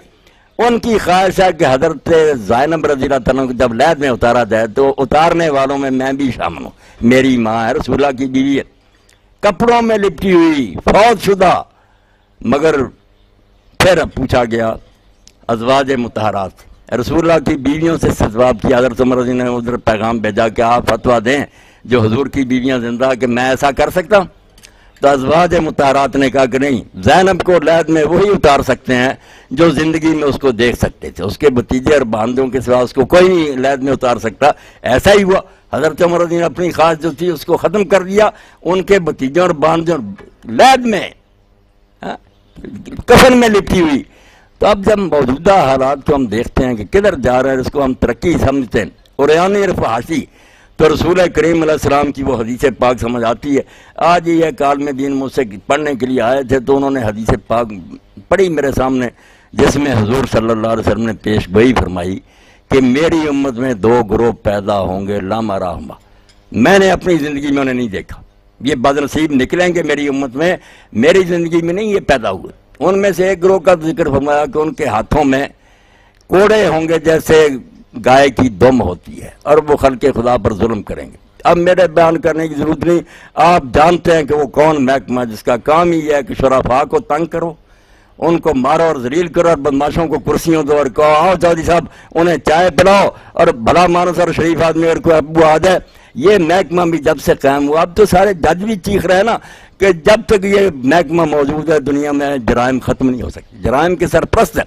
ان کی خواہش ہے کہ حضرت زینب رضی اللہ تعالیٰ کو جب لحد میں اتارا جائے تو اتارنے والوں میں میں بھی شامل ہوں، میری ماں ہے، رسول اللہ کی بیوی ہے، کپڑوں میں لپٹی ہوئی، فوت شدہ۔ مگر پھر پوچھا گیا ازواج مطہرات، رسول اللہ کی بیویوں سے استجواب کیا، حضرت عمر رضی اللہ عنہ نے ادھر پیغام بھیجا کہ آپ فتویٰ دیں جو حضور کی بیویاں زندہ کہ میں ایسا کر سکتا ہوں؟ تو ازواج مطہرات نے کہا کہ نہیں، زینب کو لحد میں وہی اتار سکتے ہیں جو زندگی میں اس کو دیکھ سکتے تھے، اس کے بھتیجے اور بھانجوں کے سوا اس کو کوئی نہیں لحد میں اتار سکتا۔ ایسا ہی ہوا، حضرت عمر رضی اللہ عنہ نے اپنی خواہش جو تھی اس کو ختم کر دیا، ان کے بھتیجوں اور بھانجوں لحد میں کفن میں لپٹی ہوئی۔ تو اب جب موجودہ حالات کو ہم دیکھتے ہیں کہ کدھر جا رہے ہیں، اس کو ہم ترقی سمجھتے ہیں، قرآن فحاشی، تو رسول کریم علیہ السلام کی وہ حدیث پاک سمجھ آتی ہے۔ آج یہ عالم دین مجھ سے پڑھنے کے لیے آئے تھے تو انہوں نے حدیث پاک پڑھی میرے سامنے، جس میں حضور صلی اللہ علیہ وسلم نے پیش گوئی فرمائی کہ میری امت میں دو گروہ پیدا ہوں گے لا مراہما، میں نے اپنی زندگی میں انہیں نہیں دیکھا، یہ بد نصیب نکلیں گے میری امت میں، میری زندگی میں نہیں یہ پیدا ہوئے۔ ان میں سے ایک گروہ کا ذکر فرمایا کہ ان کے ہاتھوں میں کوڑے ہوں گے جیسے گائے کی دم ہوتی ہے، اور وہ خلق خدا پر ظلم کریں گے۔ اب میرے بیان کرنے کی ضرورت نہیں، آپ جانتے ہیں کہ وہ کون محکمہ جس کا کام ہی ہے کہ شرفاء کو تنگ کرو، ان کو مارو اور ذلیل کرو، اور بدماشوں کو کرسیوں دو اور کہو آؤ چودھری صاحب انہیں چائے پلاؤ، اور بھلا مانو سر شریف آدمی اور کوئی ابو آ جائے۔ یہ محکمہ بھی جب سے قائم ہوا، اب تو سارے جج بھی چیخ رہے ہیں نا کہ جب تک یہ محکمہ موجود ہے دنیا میں جرائم ختم نہیں ہو سکتے، جرائم کے سرپرست ہیں۔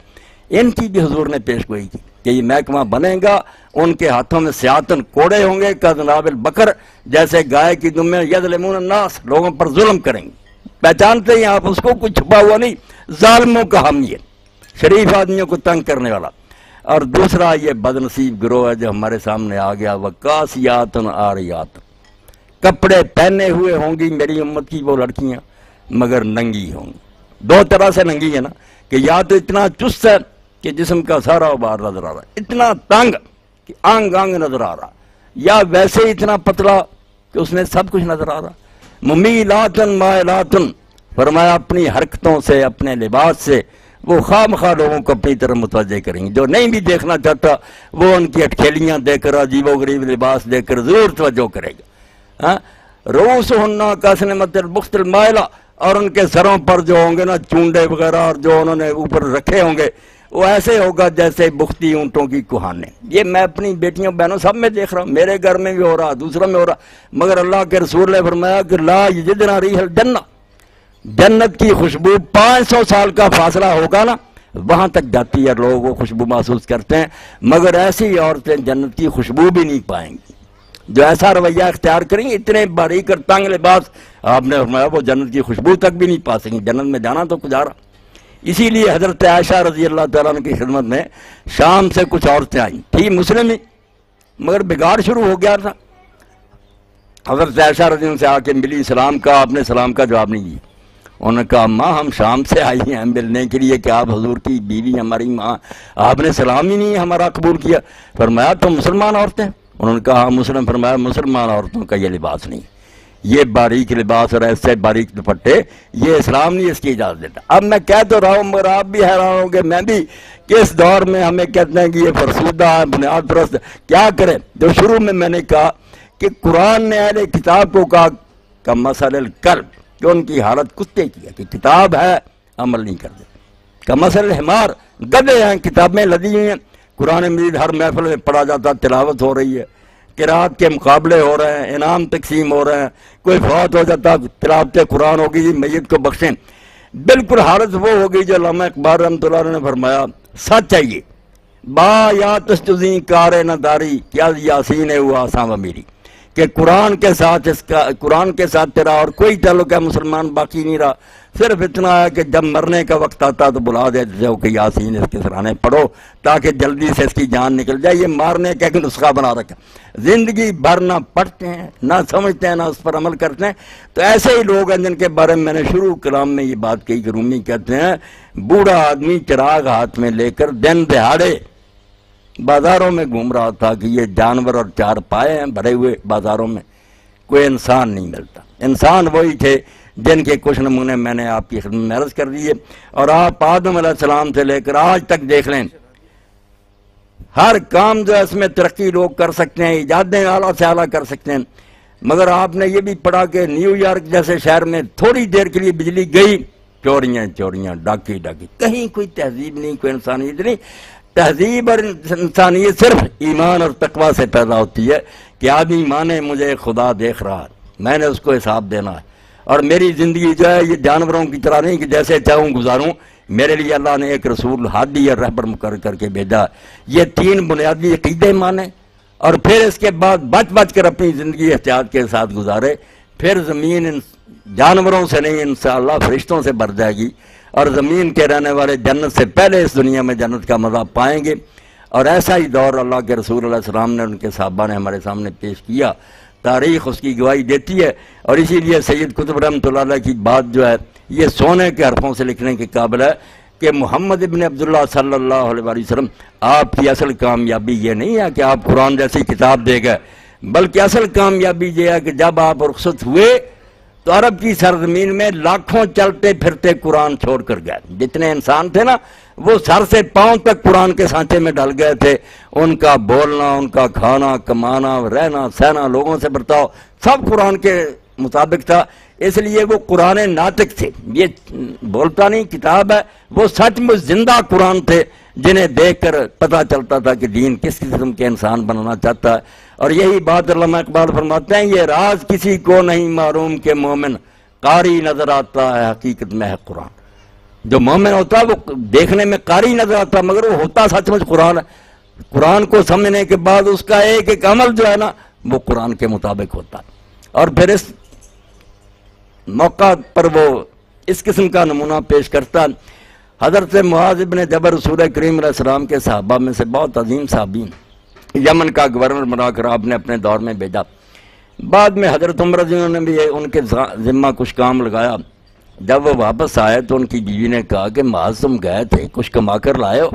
ان کی بھی حضور نے پیش گوئی کی کہ یہ محکمہ بنے گا، ان کے ہاتھوں میں سیاتن کوڑے ہوں گے کذناب البقر، جیسے گائے کی دم میں یظلمون الناس، لوگوں پر ظلم کریں گے۔ پہچانتے ہیں آپ اس کو، کچھ چھپا ہوا نہیں، ظالموں کا حامی ہے، شریف آدمیوں کو تنگ کرنے والا۔ اور دوسرا یہ بد نصیب گروہ ہے جو ہمارے سامنے آ گیا، وکاسیات عاریات، کپڑے پہنے ہوئے ہوں گی میری امت کی وہ لڑکیاں مگر ننگی ہوں گی۔ دو طرح سے ننگی ہے نا، کہ یا تو اتنا چست ہے کہ جسم کا سارا بار نظر آ رہا ہے، اتنا تنگ کہ آنگ آنگ نظر آ رہا، یا ویسے ہی اتنا پتلا کہ اس میں سب کچھ نظر آ رہا۔ ممیلاتن مائلاتن، فرمایا اپنی حرکتوں سے، اپنے لباس سے وہ خواہ مخواہ لوگوں کو اپنی طرف متوجہ کریں گے۔ جو نہیں بھی دیکھنا چاہتا وہ ان کی اٹکھیلیاں دیکھ کر، عجیب و غریب لباس دیکھ کر ضرور توجہ کرے گا۔ رؤوسہن کاسنمۃ البخت المائلہ، اور ان کے سروں پر جو ہوں گے نا چونڈے وغیرہ اور جو انہوں نے اوپر رکھے ہوں گے وہ ایسے ہوگا جیسے بختی اونٹوں کی کوہانے۔ یہ میں اپنی بیٹیوں بہنوں سب میں دیکھ رہا ہوں، میرے گھر میں بھی ہو رہا، دوسروں میں ہو رہا، مگر اللہ کے رسول نے فرمایا کہ لا یجدن ریح الجنہ، جنت کی خوشبو 500 سال کا فاصلہ ہوگا نا وہاں تک جاتی ہے، لوگ وہ خوشبو محسوس کرتے ہیں، مگر ایسی عورتیں جنت کی خوشبو بھی نہیں پائیں گی جو ایسا رویہ اختیار کریں گے۔ اتنے باریک اور تنگ لباس، آپ نے فرمایا وہ جنت کی خوشبو تک بھی نہیں پا سکیں، جنت میں جانا تو گزارا۔ اسی لیے حضرت عائشہ رضی اللہ تعالیٰ عنہ کی خدمت میں شام سے کچھ عورتیں آئیں، تھی مسلم ہی مگر بگاڑ شروع ہو گیا تھا۔ حضرت عائشہ رضی اللہ عنہ سے آ کے ملی، سلام کا، آپ نے سلام کا جواب نہیں دیا۔ انہوں نے کہا ماں ہم شام سے آئی ہیں ملنے کے لیے کہ آپ حضور کی بیوی ہماری ماں، آپ نے سلام ہی نہیں ہمارا قبول کیا۔ فرمایا تو مسلمان عورتیں؟ انہوں نے کہا ہاں مسلم۔ فرمایا مسلمان عورتوں کا یہ لباس نہیں، یہ باریک لباس اور ایسے باریک دوپٹے، یہ اسلام نہیں اس کی اجازت دیتا۔ اب میں کہہ تو رہا ہوں مگر آپ بھی حیران ہوں گے، میں بھی، کہ اس دور میں ہمیں کہتے ہیں کہ یہ فرسودہ ہے، بنیاد پرست، کیا کریں؟ جو شروع میں نے کہا کہ قرآن نے اہل کتاب کو کہا کمثل الکلب، کہ ان کی حالت کتے کی ہے، کہ کتاب ہے عمل نہیں کرتے، کمثل الحمار، گدھے ہیں، کتابیں لدی ہوئی ہیں، قرآن مجید ہر محفل میں پڑھا جاتا، تلاوت ہو رہی ہے، قرات کے مقابلے ہو رہے ہیں، انعام تقسیم ہو رہے ہیں، کوئی فوت ہو جاتا تلاوت قرآن ہوگی جی میت کو بخشیں۔ بالکل حالت وہ ہوگی جو علامہ اقبال رحمۃ اللہ علیہ نے فرمایا، سچ ہے یہ، با یا تستزیں کار نداری کیا یاسین ہوا آساں و میری، کہ قرآن کے ساتھ قرآن کے ساتھ تیرا اور کوئی تعلق ہے مسلمان باقی نہیں رہا، صرف اتنا ہے کہ جب مرنے کا وقت آتا تو بلا دیتے ہو کہ یاسین اس کے سرانے پڑھو تاکہ جلدی سے اس کی جان نکل جائے۔ یہ مارنے کا ایک نسخہ بنا رکھا، زندگی بھر نہ پڑھتے ہیں، نہ سمجھتے ہیں، نہ اس پر عمل کرتے ہیں۔ تو ایسے ہی لوگ ہیں جن کے بارے میں نے شروع کلام میں یہ بات کہی کہ رومی کہتے ہیں بوڑھا آدمی چراغ ہاتھ میں لے کر دن دہاڑے بازاروں میں گھوم رہا تھا کہ یہ جانور اور چار پائے ہیں بھرے ہوئے بازاروں میں، کوئی انسان نہیں ملتا۔ انسان وہی تھے جن کے کچھ نمونے میں نے آپ کی خدمت میں عرض کر دیے، اور آپ آدم علیہ السلام سے لے کر آج تک دیکھ لیں، ہر کام جو ہے اس میں ترقی لوگ کر سکتے ہیں، ایجادیں اعلیٰ سے اعلیٰ کر سکتے ہیں، مگر آپ نے یہ بھی پڑھا کہ نیو یارک جیسے شہر میں تھوڑی دیر کے لیے بجلی گئی، چوریاں چوریاں، ڈاکی ڈاکی، کہیں کوئی تہذیب نہیں، کوئی انسانیت نہیں۔ تہذیب اور انسانیت صرف ایمان اور تقوی سے پیدا ہوتی ہے کہ آدمی مانے مجھے خدا دیکھ رہا ہے، میں نے اس کو حساب دینا ہے، اور میری زندگی جو ہے یہ جانوروں کی طرح نہیں کہ جیسے چاہوں گزاروں، میرے لیے اللہ نے ایک رسول ہادی اور رہبر مقرر کر کے بھیجا۔ یہ تین بنیادی عقیدے مانے اور پھر اس کے بعد بچ بچ کر اپنی زندگی احتیاط کے ساتھ گزارے، پھر زمین جانوروں سے نہیں انشاءاللہ فرشتوں سے بھر جائے گی، اور زمین کے رہنے والے جنت سے پہلے اس دنیا میں جنت کا مزہ پائیں گے۔ اور ایسا ہی دور اللہ کے رسول علیہ السلام نے، ان کے صحابہ نے ہمارے سامنے پیش کیا، تاریخ اس کی گواہی دیتی ہے۔ اور اسی لیے سید قطب رحمۃ اللہ علیہ کی بات جو ہے یہ سونے کے حرفوں سے لکھنے کے قابل ہے کہ محمد ابن عبداللہ صلی اللہ علیہ وسلم آپ کی اصل کامیابی یہ نہیں ہے کہ آپ قرآن جیسی کتاب دے گئے، بلکہ اصل کامیابی یہ ہے کہ جب آپ رخصت ہوئے تو عرب کی سرزمین میں لاکھوں چلتے پھرتے قرآن چھوڑ کر گئے۔ جتنے انسان تھے نا وہ سر سے پاؤں تک قرآن کے سانچے میں ڈل گئے تھے، ان کا بولنا، ان کا کھانا، کمانا، رہنا سہنا، لوگوں سے برتاؤ سب قرآن کے مطابق تھا۔ اس لیے وہ قرآن ناطق تھے، یہ بولتا نہیں کتاب ہے، وہ سچ میں زندہ قرآن تھے جنہیں دیکھ کر پتہ چلتا تھا کہ دین کس قسم کے انسان بنانا چاہتا ہے۔ اور یہی بات علامہ اقبال فرماتے ہیں، یہ راز کسی کو نہیں معلوم کہ مومن قاری نظر آتا ہے حقیقت میں ہے قرآن۔ جو مومن ہوتا ہے وہ دیکھنے میں قاری نظر آتا ہے مگر وہ ہوتا سچ مچ قرآن ہے۔ قرآن کو سمجھنے کے بعد اس کا ایک ایک عمل جو ہے نا وہ قرآن کے مطابق ہوتا ہے۔ اور پھر اس موقع پر وہ اس قسم کا نمونہ پیش کرتا ہے۔ حضرت معاذ بن جبل رسول کریم علیہ السلام کے صحابہ میں سے بہت عظیم صحابی، یمن کا گورنر بنا کر آپ نے اپنے دور میں بھیجا۔ بعد میں حضرت عمر رضی اللہ عنہ نے بھی ان کے ذمہ کچھ کام لگایا۔ جب وہ واپس آئے تو ان کی بیوی نے کہا کہ معاذ تم گئے تھے کچھ کما کر لائے ہو؟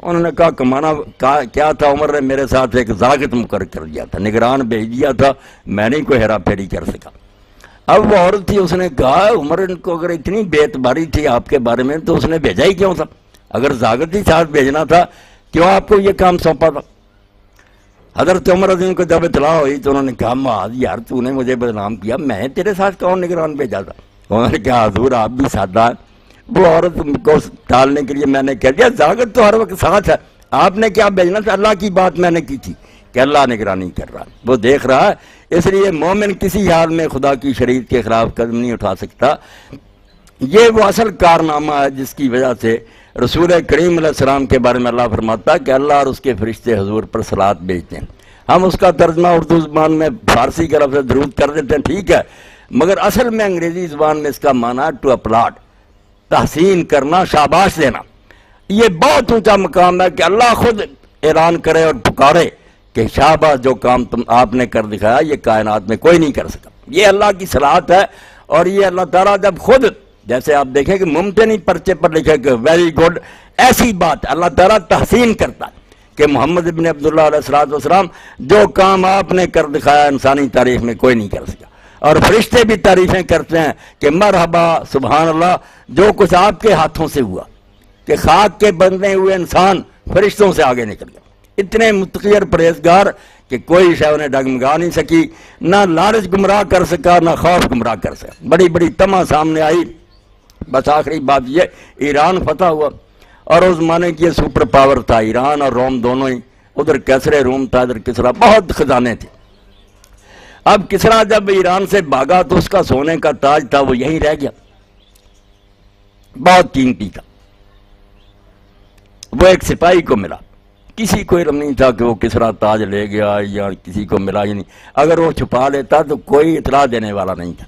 انہوں نے کہا کمانا کیا تھا، عمر نے میرے ساتھ ایک ضابط مقرر کر دیا تھا، نگران بھیج دیا تھا، میں نہیں کوئی ہیرا پھیری کر سکا۔ اب وہ عورت تھی، اس نے کہا عمر ان کو اگر اتنی بے اعتباری تھی آپ کے بارے میں تو اس نے بھیجا ہی کیوں تھا؟ اگر ضابط ہی ساتھ بھیجنا تھا کیوں آپ کو یہ کام سونپا تھا؟ حضرت عمر رضی اللہ عنہ کو جب اطلاع ہوئی تو انہوں نے کہا معاذ یار تو نے مجھے بدنام کیا، میں تیرے ساتھ کون نگران بھیجا تھا؟ انہوں نے کہا حضور آپ بھی سادہ ہیں۔ وہ عورت کو ٹالنے کے لیے میں نے کہہ دیا ضابط تو ہر وقت ساتھ ہے، آپ نے کیا بھیجنا تھا؟ اللہ کی بات میں نے کی تھی کہ اللہ نگرانی کر رہا، وہ دیکھ رہا ہے۔ اس لیے مومن کسی حال میں خدا کی شریعت کے خلاف قدم نہیں اٹھا سکتا۔ یہ وہ اصل کارنامہ ہے جس کی وجہ سے رسول کریم علیہ السلام کے بارے میں اللہ فرماتا ہے کہ اللہ اور اس کے فرشتے حضور پر صلوات بھیجتے ہیں۔ ہم اس کا ترجمہ اردو زبان میں فارسی کے لفظ درود کر دیتے ہیں، ٹھیک ہے، مگر اصل میں انگریزی زبان میں اس کا معنی ہے ٹو اپلاڈ، تحسین کرنا، شاباش دینا۔ یہ بہت اونچا مقام ہے کہ اللہ خود اعلان کرے اور پکارے کہ شاباش جو کام آپ نے کر دکھایا یہ کائنات میں کوئی نہیں کر سکا۔ یہ اللہ کی صلاحت ہے، اور یہ اللہ تعالیٰ جب خود جیسے آپ دیکھیں کہ ممتنی پرچے پر لکھے کہ ویری گڈ، ایسی بات اللہ تعالیٰ تحسین کرتا ہے کہ محمد ابن عبداللہ علیہ السلام جو کام آپ نے کر دکھایا انسانی تاریخ میں کوئی نہیں کر سکا۔ اور فرشتے بھی تعریفیں کرتے ہیں کہ مرحبا سبحان اللہ جو کچھ آپ کے ہاتھوں سے ہوا، کہ خاک کے بندے ہوئے انسان فرشتوں سے آگے نکل گیا۔ اتنے متقی اور پرہیزگار کہ کوئی شے انہیں ڈگمگا نہیں سکی، نہ لالچ گمراہ کر سکا نہ خوف گمراہ کر سکا۔ بڑی بڑی طمع سامنے آئی۔ بس آخری بات یہ، ایران فتح ہوا، اور اس زمانے کی یہ سپر پاور تھا، ایران اور روم دونوں ہی، ادھر کیسر روم تھا ادھر کسرا، بہت خزانے تھے۔ اب کسرا جب ایران سے بھاگا تو اس کا سونے کا تاج تھا وہ یہیں رہ گیا، بہت قیمتی تھا، وہ ایک سپاہی کو ملا۔ کسی کو علم نہیں تھا کہ وہ کسرا تاج لے گیا یا کسی کو ملا ہی نہیں، اگر وہ چھپا لیتا تو کوئی اطلاع دینے والا نہیں تھا۔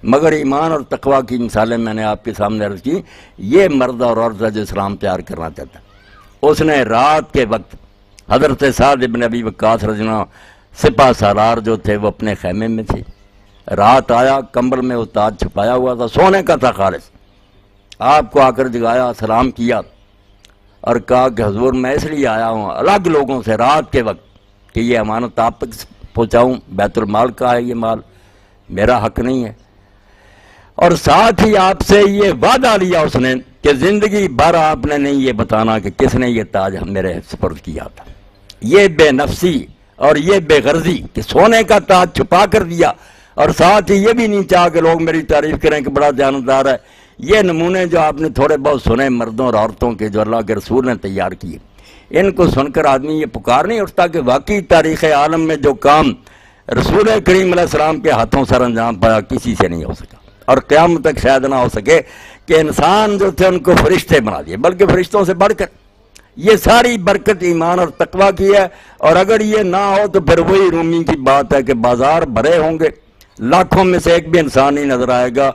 مگر ایمان اور تقوی کی مثالیں میں نے آپ کے سامنے عرض کی۔ یہ مرد اور عورت جو اسلام پیار کرنا چاہتا، اس نے رات کے وقت حضرت سعد بن ابی وقاص رضی اللہ عنہ سپہ سالار جو تھے وہ اپنے خیمے میں تھے، رات آیا، کمبل میں وہ تاج چھپایا ہوا تھا، سونے کا تھا خالص، آپ کو آ کر جگایا، سلام کیا اور کہا کہ حضور میں اس لیے آیا ہوں الگ لوگوں سے رات کے وقت کہ یہ امانت آپ تک پہنچاؤں، بیت المال کا ہے یہ مال، میرا حق نہیں ہے، اور ساتھ ہی آپ سے یہ وعدہ لیا اس نے کہ زندگی بھر آپ نے نہیں یہ بتانا کہ کس نے یہ تاج میرے سپرد کیا تھا۔ یہ بے نفسی اور یہ بے غرضی کہ سونے کا تاج چھپا کر دیا، اور ساتھ ہی یہ بھی نہیں چاہا کہ لوگ میری تعریف کریں کہ بڑا دیانتدار ہے۔ یہ نمونے جو آپ نے تھوڑے بہت سنے مردوں اور عورتوں کے جو اللہ کے رسول نے تیار کیے، ان کو سن کر آدمی یہ پکار نہیں اٹھتا کہ واقعی تاریخ عالم میں جو کام رسول کریم علیہ السلام کے ہاتھوں سر انجام پایا کسی سے نہیں ہو سکا، اور قیامت تک شاید نہ ہو سکے کہ انسان جو تھے ان کو فرشتے بنا دیے، بلکہ فرشتوں سے بڑھ کر۔ یہ ساری برکت ایمان اور تقویٰ کی ہے، اور اگر یہ نہ ہو تو پھر وہی رومی کی بات ہے کہ بازار بھرے ہوں گے، لاکھوں میں سے ایک بھی انسان نہیں نظر آئے گا،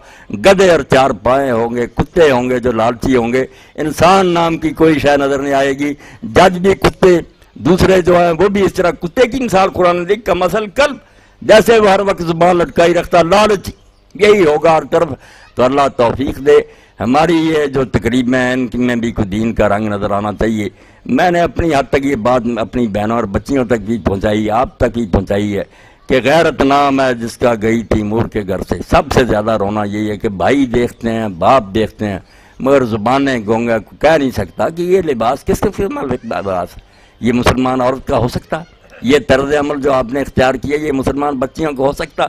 گدھے اور چار پائے ہوں گے، کتے ہوں گے جو لالچی ہوں گے، انسان نام کی کوئی شے نظر نہیں آئے گی۔ جج بھی کتے، دوسرے جو ہیں وہ بھی اس طرح کتے کی مثال قرآن نے دی کا مثل کلب، جیسے وہ ہر وقت زبان لٹکائی رکھتا، لالچ یہی ہوگا ہر طرف۔ تو اللہ توفیق دے۔ ہماری یہ جو تقریب ہیں ان میں بھی کوئی دین کا رنگ نظر آنا چاہیے۔ میں نے اپنی حد تک یہ بات اپنی بہنوں اور بچیوں تک بھی پہنچائی، آپ تک ہی پہنچائی ہے کہ غیرت نام ہے جس کا گئی تیمور کے گھر سے۔ سب سے زیادہ رونا یہی ہے کہ بھائی دیکھتے ہیں، باپ دیکھتے ہیں، مگر زبانیں گونگا کہہ نہیں سکتا کہ یہ لباس کس قسم کا لباس یہ مسلمان عورت کا ہو سکتا، یہ طرز عمل جو آپ نے اختیار کیا یہ مسلمان بچیوں کو ہو سکتا۔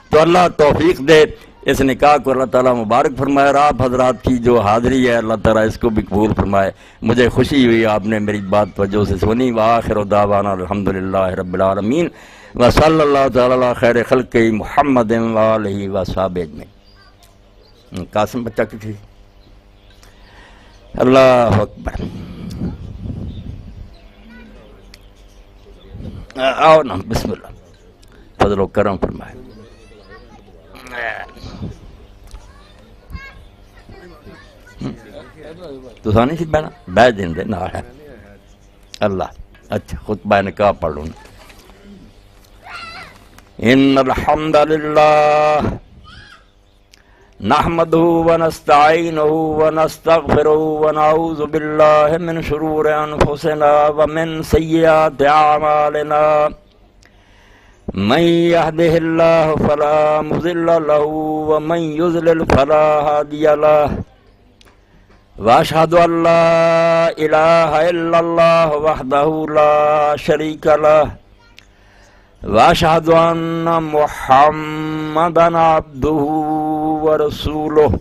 تو اللہ توفیق دے، اس نکاح کو اللہ تعالیٰ مبارک فرمائے، اور آپ حضرات کی جو حاضری ہے اللہ تعالیٰ اس کو بھی قبول فرمائے۔ مجھے خوشی ہوئی آپ نے میری بات توجہ سے سنی۔ وآخر دعوانا الحمدللہ رب العالمین، وصلی اللہ تعالیٰ علی خیر خلق محمد وآلہ وصحبہ اجمعین۔ قاسم بچہ کی تھی؟ اللہ اکبر۔ آؤ نا، بسم اللہ، فضل و کرم فرمائے۔ تو سانی سی بہنا بہ دین دے نہ ہے اللہ۔ اچھا خطبہ نکاح پڑھ لوں۔ ان الحمد للہ نحمدہ ونستعینہ ونستغفرہ ونعوذ باللہ من شرور انفسنا ومن سیئات اعمالنا، من يهده الله فلا مضل له ومن يضلل فلا هادي له، واشهد ان لا اله الا الله وحده لا شريك له، واشهد ان محمدا عبده ورسوله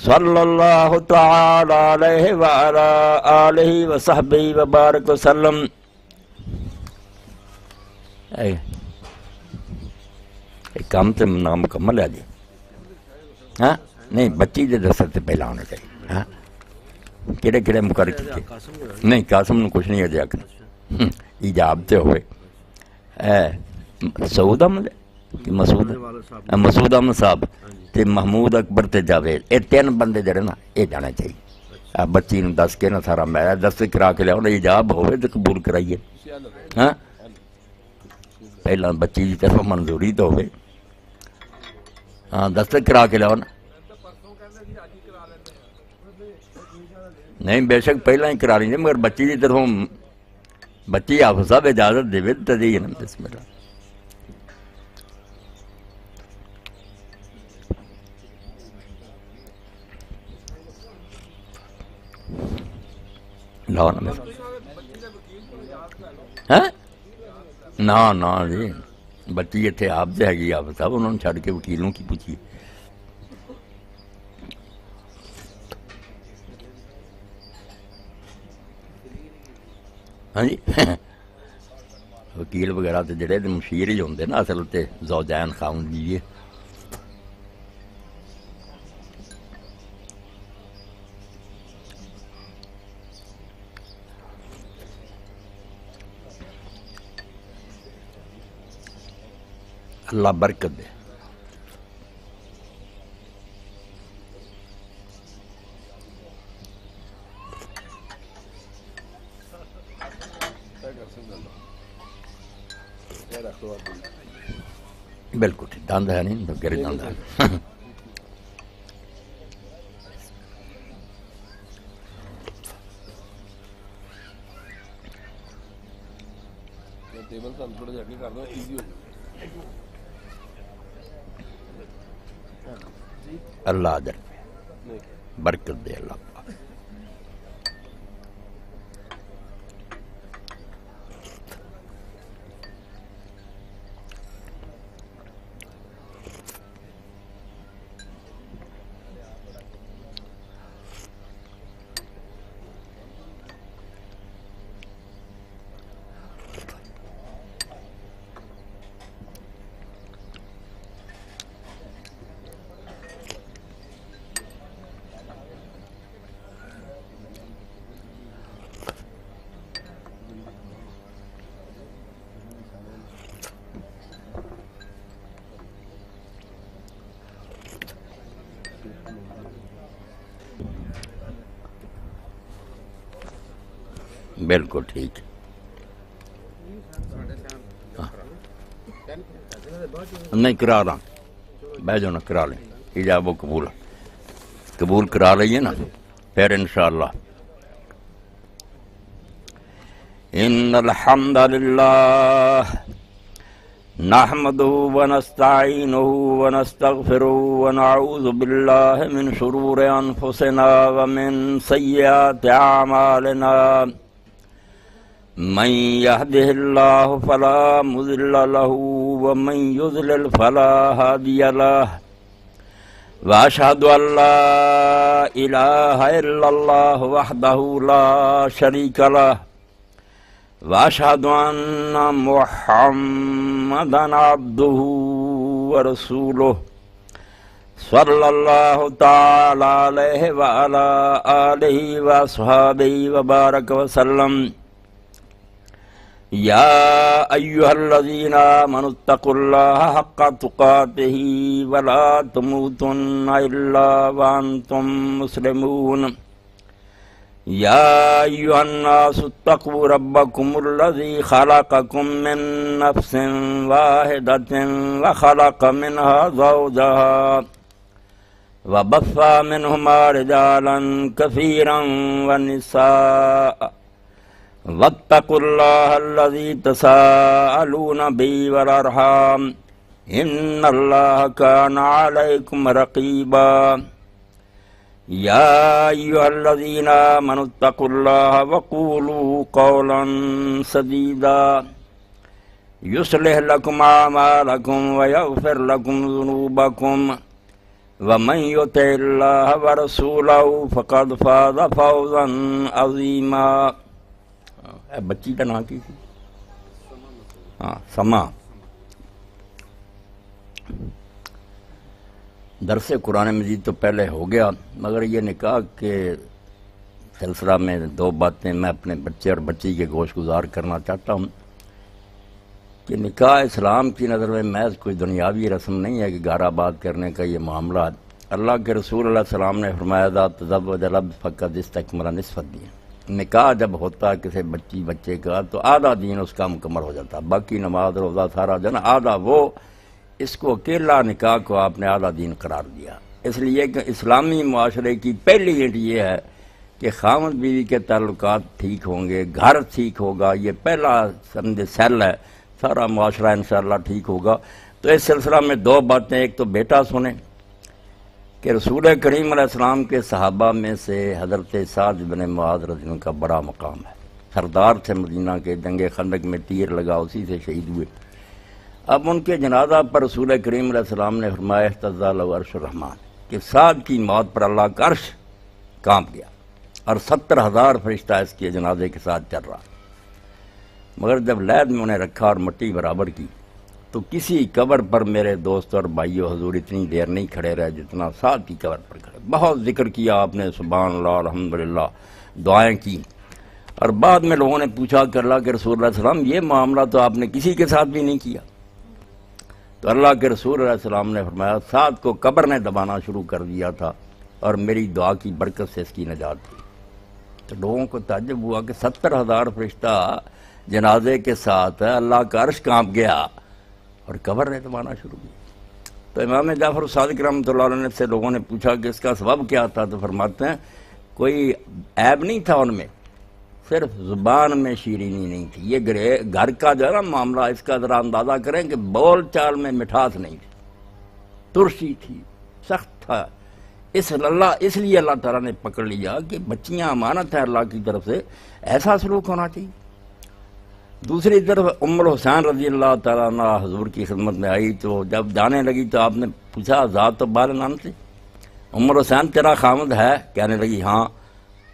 صلی اللہ تعالی علیہ وعلی آلہ وصحبہ وبارک وسلم۔ کام سے نامکمل ہے جی، ہاں نہیں بچی دے دستر سے پہلا ہونا چاہیے۔ ہاں کہڑے کہڑے مقرر کیے؟ نہیں قاسم نے کچھ نہیں اجا کر ایجاب سے ہوئے سعود احمد مسعود احمد صاحب تے محمود اکبر تے جاوید، یہ تین بندے جڑے نا یہ جانے چاہیے۔ بچی نے دس کے نا سارا میں دس کرا کے لیا ایجاب ہوئے تو قبول کرائیے۔ ہاں پہلا بچی کی طرف منظوری تو ہوئے، ہاں دستخط کرا کے لاؤ نا۔ نہیں بے شک پہلا ہی کرا لیں گے، مگر بچی کی طرف بچی آپ صاحب اجازت دے تو دیئے نا۔ بسم اللہ۔ لاؤ نا نہ جی بچی اتنے آپ سے ہے آپ صاحب، انہوں نے چھڑ کے وکیلوں کی پوچھیے۔ ہاں جی وکیل وغیرہ تو جڑے مشیر ہی ہوندے نا اصل تے زوجین خاون بیوی۔ اللہ برکت دے۔ بالکل دند ہے نہیں گرے دند ہے۔ اللہ اجر برکت دے اللہ۔ بالکل ٹھیک نہیں کرا رہا بہ جو نا کرا لیں ایجاب و قبول کرا لئیے نا پھر انشاءاللہ ان الحمد للہ نحمده ونستعینه ونستغفره ونعوذ باللہ من شرور انفسنا ومن سیئات اعمالنا من يهده الله فلا مضل له ومن يضلل فلا هادي له واشهد ان لا اله الا الله وحده لا شريك له واشهد ان محمدا عبده ورسوله صلی اللہ تعالی علیہ وعلى آلہ واصحابہ وبارک وسلم یا ایہا الذین آمنوا اتقوا اللہ حق تقاتہ ولا تموتن الا وانتم مسلمون یا ایہا الناس اتقوا ربکم الذی خلقکم من نفس واحدۃ وخلق منها زوجها وبث منهما رجالا كثيرا ونساء واتقوا الله الذي تساءلون به والأرحام إن الله كان عليكم رقيبا يا أيها الذين آمنوا اتقوا الله وقولوا قولا سديدا يصلح لكم أعمالكم ويغفر لكم ذنوبكم ومن يطع الله ورسوله فقد فاز فوزا عظيما بچی کا نام کی تھی ہاں سما درس قرآن مجید تو پہلے ہو گیا مگر یہ نکاح کے سلسلہ میں دو باتیں میں اپنے بچے اور بچی کے گوش گزار کرنا چاہتا ہوں کہ نکاح اسلام کی نظر میں محض کوئی دنیاوی رسم نہیں ہے کہ گھر آباد کرنے کا یہ معاملہ اللہ کے رسول علیہ السلام نے فرمایا ذا تزوج العبد فقد استکمل نصف الدین نکاح جب ہوتا ہے کسی بچے کا تو آدھا دین اس کا مکمل ہو جاتا باقی نماز روزہ سارا جو نا آدھا وہ اس کو اکیلا نکاح کو آپ نے آدھا دین قرار دیا اس لیے کہ اسلامی معاشرے کی پہلی اینٹ یہ ہے کہ خاوند بیوی کے تعلقات ٹھیک ہوں گے گھر ٹھیک ہوگا یہ پہلا سمجھے سیل ہے سارا معاشرہ انشاءاللہ ٹھیک ہوگا تو اس سلسلہ میں دو باتیں ایک تو بیٹا سنیں کہ رسول کریم علیہ السلام کے صحابہ میں سے حضرت سعد بن معاذ رضی اللہ عنہ کا بڑا مقام ہے سردار تھے مدینہ کے جنگ خندق میں تیر لگا اسی سے شہید ہوئے اب ان کے جنازہ پر رسول کریم علیہ السلام نے فرمایا اهتز له عرش الرحمن کہ سعد کی موت پر اللہ کا عرش کانپ گیا اور 70,000 فرشتہ اس کے جنازے کے ساتھ چل رہا مگر جب لحد میں انہیں رکھا اور مٹی برابر کی تو کسی قبر پر میرے دوست اور بھائیو حضور اتنی دیر نہیں کھڑے رہے جتنا سعد کی قبر پر کھڑے بہت ذکر کیا آپ نے سبحان اللہ الحمدللہ دعائیں کی اور بعد میں لوگوں نے پوچھا کہ اللہ کے رسول علیہ السلام یہ معاملہ تو آپ نے کسی کے ساتھ بھی نہیں کیا تو اللہ کے رسول علیہ السلام نے فرمایا سعد کو قبر نے دبانا شروع کر دیا تھا اور میری دعا کی برکت سے اس کی نجات تھی تو لوگوں کو تعجب ہوا کہ 70,000 فرشتہ جنازے کے ساتھ اللہ کا عرش کانپ گیا اور قبر نے دبانا شروع کیا تو امام جعفر صادق رحمۃ اللہ علیہ سے لوگوں نے پوچھا کہ اس کا سبب کیا تھا تو فرماتے ہیں کوئی عیب نہیں تھا ان میں صرف زبان میں شیرینی نہیں تھی یہ گھر کا جو ہے نا معاملہ اس کا ذرا اندازہ کریں کہ بول چال میں مٹھاس نہیں تھی ترشی تھی سخت تھا اس لیے اللہ تعالیٰ نے پکڑ لیا کہ بچیاں امانت ہیں اللہ کی طرف سے ایسا سلوک ہونا چاہیے دوسری طرف ام الحسین رضی اللہ تعالیٰ عنہ حضور کی خدمت میں آئی تو جب جانے لگی تو آپ نے پوچھا ذات و بال نام سے ام الحسین تیرا خامد ہے کہنے لگی ہاں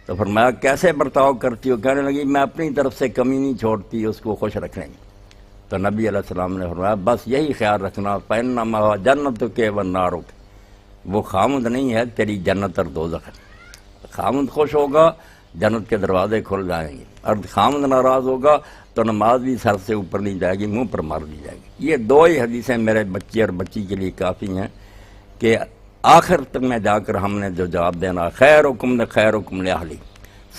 تو فرمایا کیسے برتاؤ کرتی ہو کہنے لگی میں اپنی طرف سے کمی نہیں چھوڑتی اس کو خوش رکھنے کی تو نبی علیہ السلام نے فرمایا بس یہی خیال رکھنا فإنما هو جنتک ونارک وہ خامد نہیں ہے تیری جنت اور دوزخ ہے خامد خوش ہوگا جنت کے دروازے کھل جائیں گے اور خامد ناراض ہوگا تو نماز بھی سر سے اوپر نہیں جائے گی منہ پر مار دی جائے گی یہ دو ہی حدیثیں میرے بچے اور بچی کے لیے کافی ہیں کہ آخر تک میں جا کر ہم نے جو جواب دینا خیرکم لأہلی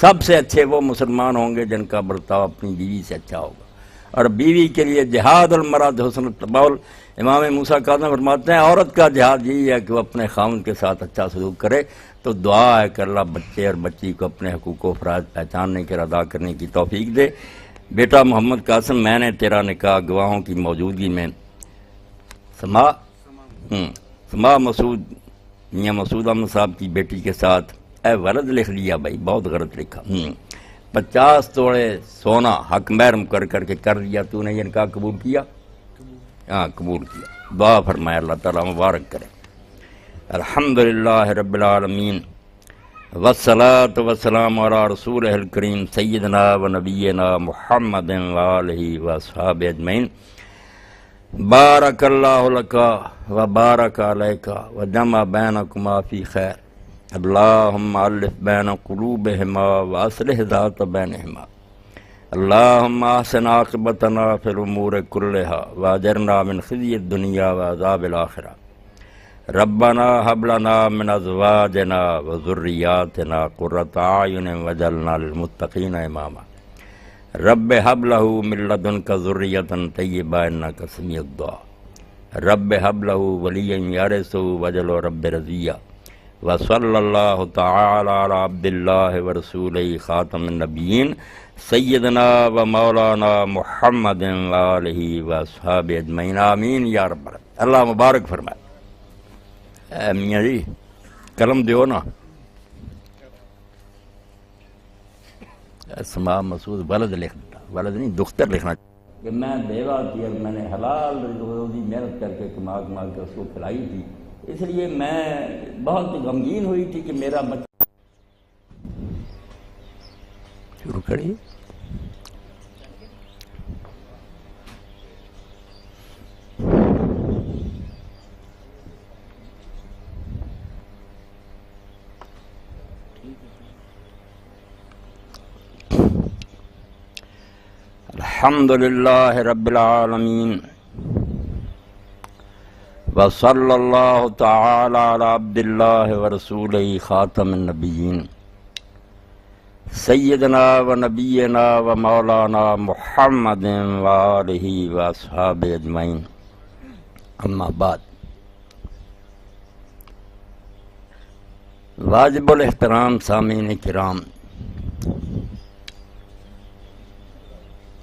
سب سے اچھے وہ مسلمان ہوں گے جن کا برتاؤ اپنی بیوی سے اچھا ہوگا، اور بیوی کے لیے جہاد المرد حسن التبول۔ امام موسیٰ کاظم فرماتے ہیں عورت کا جہاد یہی ہے کہ وہ اپنے خاوند کے ساتھ اچھا سلوک کرے، تو دعا ہے کہ اللہ بچے اور بچی کو اپنے حقوق و فرائض پہچاننے کے ادا کرنے کی توفیق دے۔ بیٹا محمد قاسم، میں نے تیرا نکاح گواہوں کی موجودگی میں سما مسعود میاں مسعود احمد صاحب کی بیٹی کے ساتھ اے ولد لکھ لیا بھائی، بہت غلط لکھا، 50 توڑے سونا حق مہر کر کے کر دیا، تو نے یہ نکاح قبول کیا؟ ہاں قبول کیا، دعا فرمائے اللہ تعالیٰ مبارک کرے۔ الحمدللہ رب العالمین والصلاة والسلام علی رسولہ الکریم سیدنا و نبینا محمد وآلہ واصحابہ اجمعین۔ بارک اللہ لکا و بارک علیکا و جمع بینکما فی خیر، اللہم الف بین قلوبہما و اصلح ذات بینہما، اللہم احسن عاقبتنا فی الامور کلہا واجرنا من خزی الدنیا و عذاب الآخرہ، ربنا ہب لنا من ازواجنا و ذریاتنا قرۃ اعین واجعلنا للمتقین اماما، رب ہب لہ من لدنک ذریۃ طیبہ انک سمیع الدعاء، رب ہب لہ ولیا یرثہ واجعلہ رب رضیہ، وصلی اللہ تعالی علی عبد اللہ ورسولہ خاتم النبیین سیدنا و مولانا محمد وآلہ واصحابہ اجمعین، آمین یا رب العالمین۔ اللہ مبارک فرمائے۔ اے میاں جی قلم دیو نا، سما مسعود ولد لکھ دیتا، ولد نہیں دختر لکھنا کہ میں بیوہ تھی اور میں نے حلال روزی محنت کر کے کما کے اس کو کھلائی تھی، اس لیے میں بہت غمگین ہوئی تھی کہ میرا بچہ شروع کری۔ الحمدللہ رب العالمین وصلی اللہ تعالی علی عبد اللہ ورسولہ خاتم النبیین سیدنا و نبینا و مولانا محمد وآلہ واصحابہ اجمعین، اما بعد۔ واجب الاحترام سامعین کرام،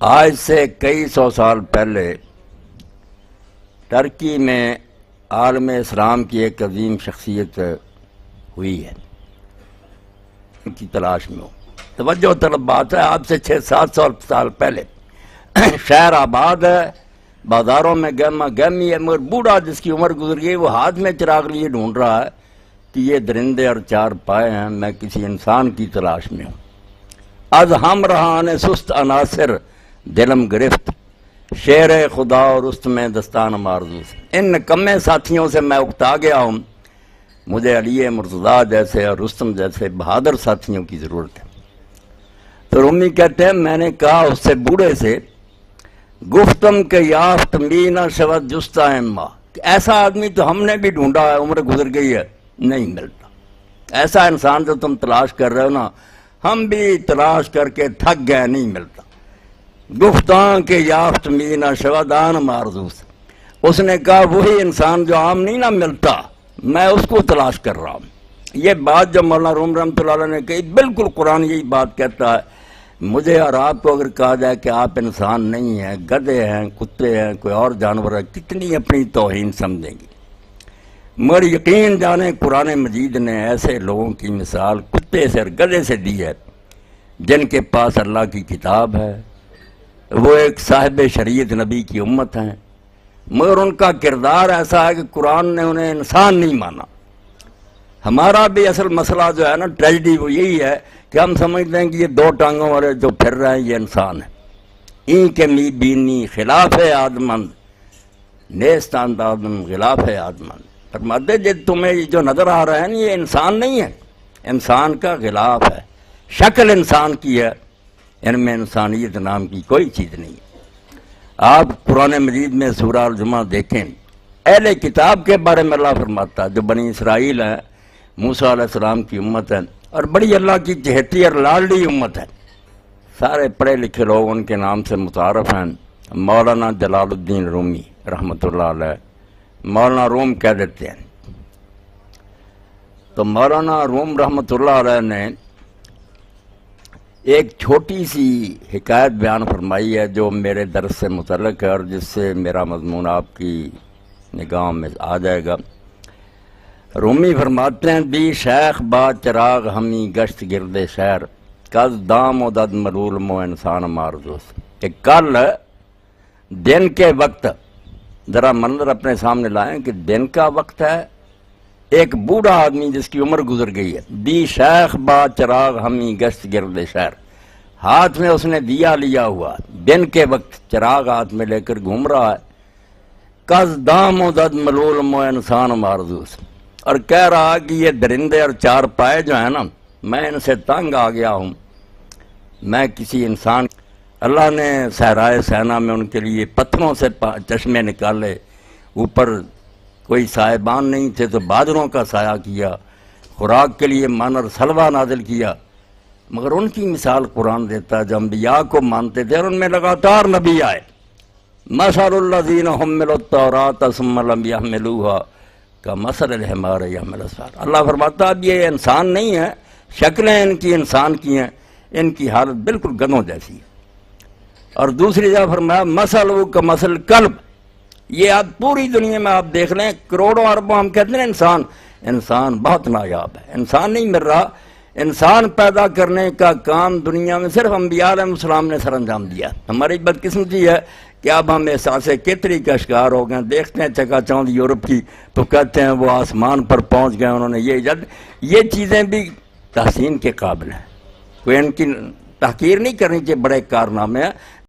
آج سے کئی سو سال پہلے ترکی میں عالم اسلام کی ایک عظیم شخصیت ہوئی ہے، ان کی تلاش میں ہو۔ توجہ طلب بات ہے، آپ سے 600-700 سال پہلے شہر آباد ہے، بازاروں میں گہما گہمی ہے، مگر بوڑھا جس کی عمر گزر گئی وہ ہاتھ میں چراغ لیے ڈھونڈ رہا ہے کہ یہ درندے اور چار پائے ہیں، میں کسی انسان کی تلاش میں ہوں۔ از ہم رہانے سست عناصر دلم گرفت، شیر خدا اور رست میں دستان مارزو سے، ان نکمے ساتھیوں سے میں اکتا گیا ہوں، مجھے علی مرتضیٰ جیسے اور رستم جیسے بہادر ساتھیوں کی ضرورت ہے۔ تو رومی کہتے ہیں میں نے کہا اس سے بوڑھے سے، گفتم کہ یافت مینا شود جستا اما، ایسا آدمی تو ہم نے بھی ڈھونڈا ہے، عمر گزر گئی ہے، نہیں ملتا۔ ایسا انسان جو تم تلاش کر رہے ہو نا، ہم بھی تلاش کر کے تھک گئے، نہیں ملتا۔ گفتان کے یافت مینا شودان مارزوس، اس نے کہا وہی انسان جو عام نہیں نہ ملتا، میں اس کو تلاش کر رہا ہوں۔ یہ بات جو مولانا روم رحمۃ اللہ علیہ نے کہی، بالکل قرآن یہی بات کہتا ہے۔ مجھے اور آپ کو اگر کہا جائے کہ آپ انسان نہیں ہیں، گدھے ہیں، کتے ہیں، کوئی اور جانور ہے، کتنی اپنی توہین سمجھیں گی، مگر یقین جانیں قرآن مجید نے ایسے لوگوں کی مثال کتے سے اور گدھے سے دی ہے جن کے پاس اللہ کی کتاب ہے، وہ ایک صاحب شریعت نبی کی امت ہیں، مگر ان کا کردار ایسا ہے کہ قرآن نے انہیں انسان نہیں مانا۔ ہمارا بھی اصل مسئلہ جو ہے نا، ٹریجڈی وہ یہی ہے کہ ہم سمجھتے ہیں کہ یہ دو ٹانگوں والے جو پھر رہے ہیں یہ انسان ہیں۔ این کے می بینی خلاف آدمند نیستان آدم خلاف آدمند، فرماتے جب تمہیں جو نظر آ رہا ہے نا یہ انسان نہیں ہے، انسان کا غلاف ہے، شکل انسان کی ہے، ان میں انسانیت نام کی کوئی چیز نہیں ہے۔ آپ قرآن مجید میں سورہ الجمعہ دیکھیں، اہل کتاب کے بارے میں اللہ فرماتا ہے جو بنی اسرائیل ہیں، موسیٰ علیہ السلام کی امت ہے، اور بڑی اللہ کی چہیتی اور لاڈلی امت ہے. سارے پڑھے لکھے لوگ ان کے نام سے متعارف ہیں. مولانا جلال الدین رومی رحمۃ اللہ علیہ، مولانا روم کہہ دیتے ہیں. تو مولانا روم رحمۃ اللہ علیہ نے ایک چھوٹی سی حکایت بیان فرمائی ہے جو میرے درس سے متعلق ہے اور جس سے میرا مضمون آپ کی نگاہ میں آ جائے گا. رومی فرماتے ہیں دی شیخ با چراغ ہمی گشت گرد شہر کز دام و دد ملول مو انسان مارزوس. کہ کل دن کے وقت، ذرا منظر اپنے سامنے لائیں کہ دن کا وقت ہے، ایک بوڑھا آدمی جس کی عمر گزر گئی ہے، دی شیخ با چراغ ہمی گشت گرد شہر، ہاتھ میں اس نے دیا لیا ہوا، دن کے وقت چراغ ہاتھ میں لے کر گھوم رہا ہے. کز دام و دد ملول مو انسان مارزوس، اور کہہ رہا کہ یہ درندے اور چار پائے جو ہیں نا، میں ان سے تنگ آ گیا ہوں. میں کسی انسان، اللہ نے صحرائے سینا میں ان کے لیے پتھروں سے چشمے نکالے، اوپر کوئی سائبان نہیں تھے تو بادلوں کا سایہ کیا، خوراک کے لیے من اور سلوہ نازل کیا. مگر ان کی مثال قرآن دیتا ہے جو انبیاء کو مانتے تھے اور ان میں لگاتار نبی آئے. مثل الذین حملوا التوراۃ ثم لم یحملوها کمثل الحمار یحمل اسفار. اللہ فرماتا اب یہ انسان نہیں ہے، شکلیں ان کی انسان کی ہیں، ان کی حالت بالکل گدھوں جیسی ہے. اور دوسری جگہ فرمایا مثل کا مثل کلب. یہ آپ پوری دنیا میں آپ دیکھ لیں، کروڑوں اربوں ہم کہتے ہیں انسان بہت نایاب ہے، انسان نہیں مل رہا. انسان پیدا کرنے کا کام دنیا میں صرف انبیاء علیہ السلام نے سر انجام دیا. ہماری بدقسمتی ہے کہ اب ہم احساس کتری کا شکار ہو گئے. دیکھتے ہیں چکا چوند یورپ کی تو کہتے ہیں وہ آسمان پر پہنچ گئے، انہوں نے یہ چیزیں بھی تحسین کے قابل ہیں. کوئی ان کی تحقیر نہیں کرنی چاہیے، بڑے کارنامے ہیں.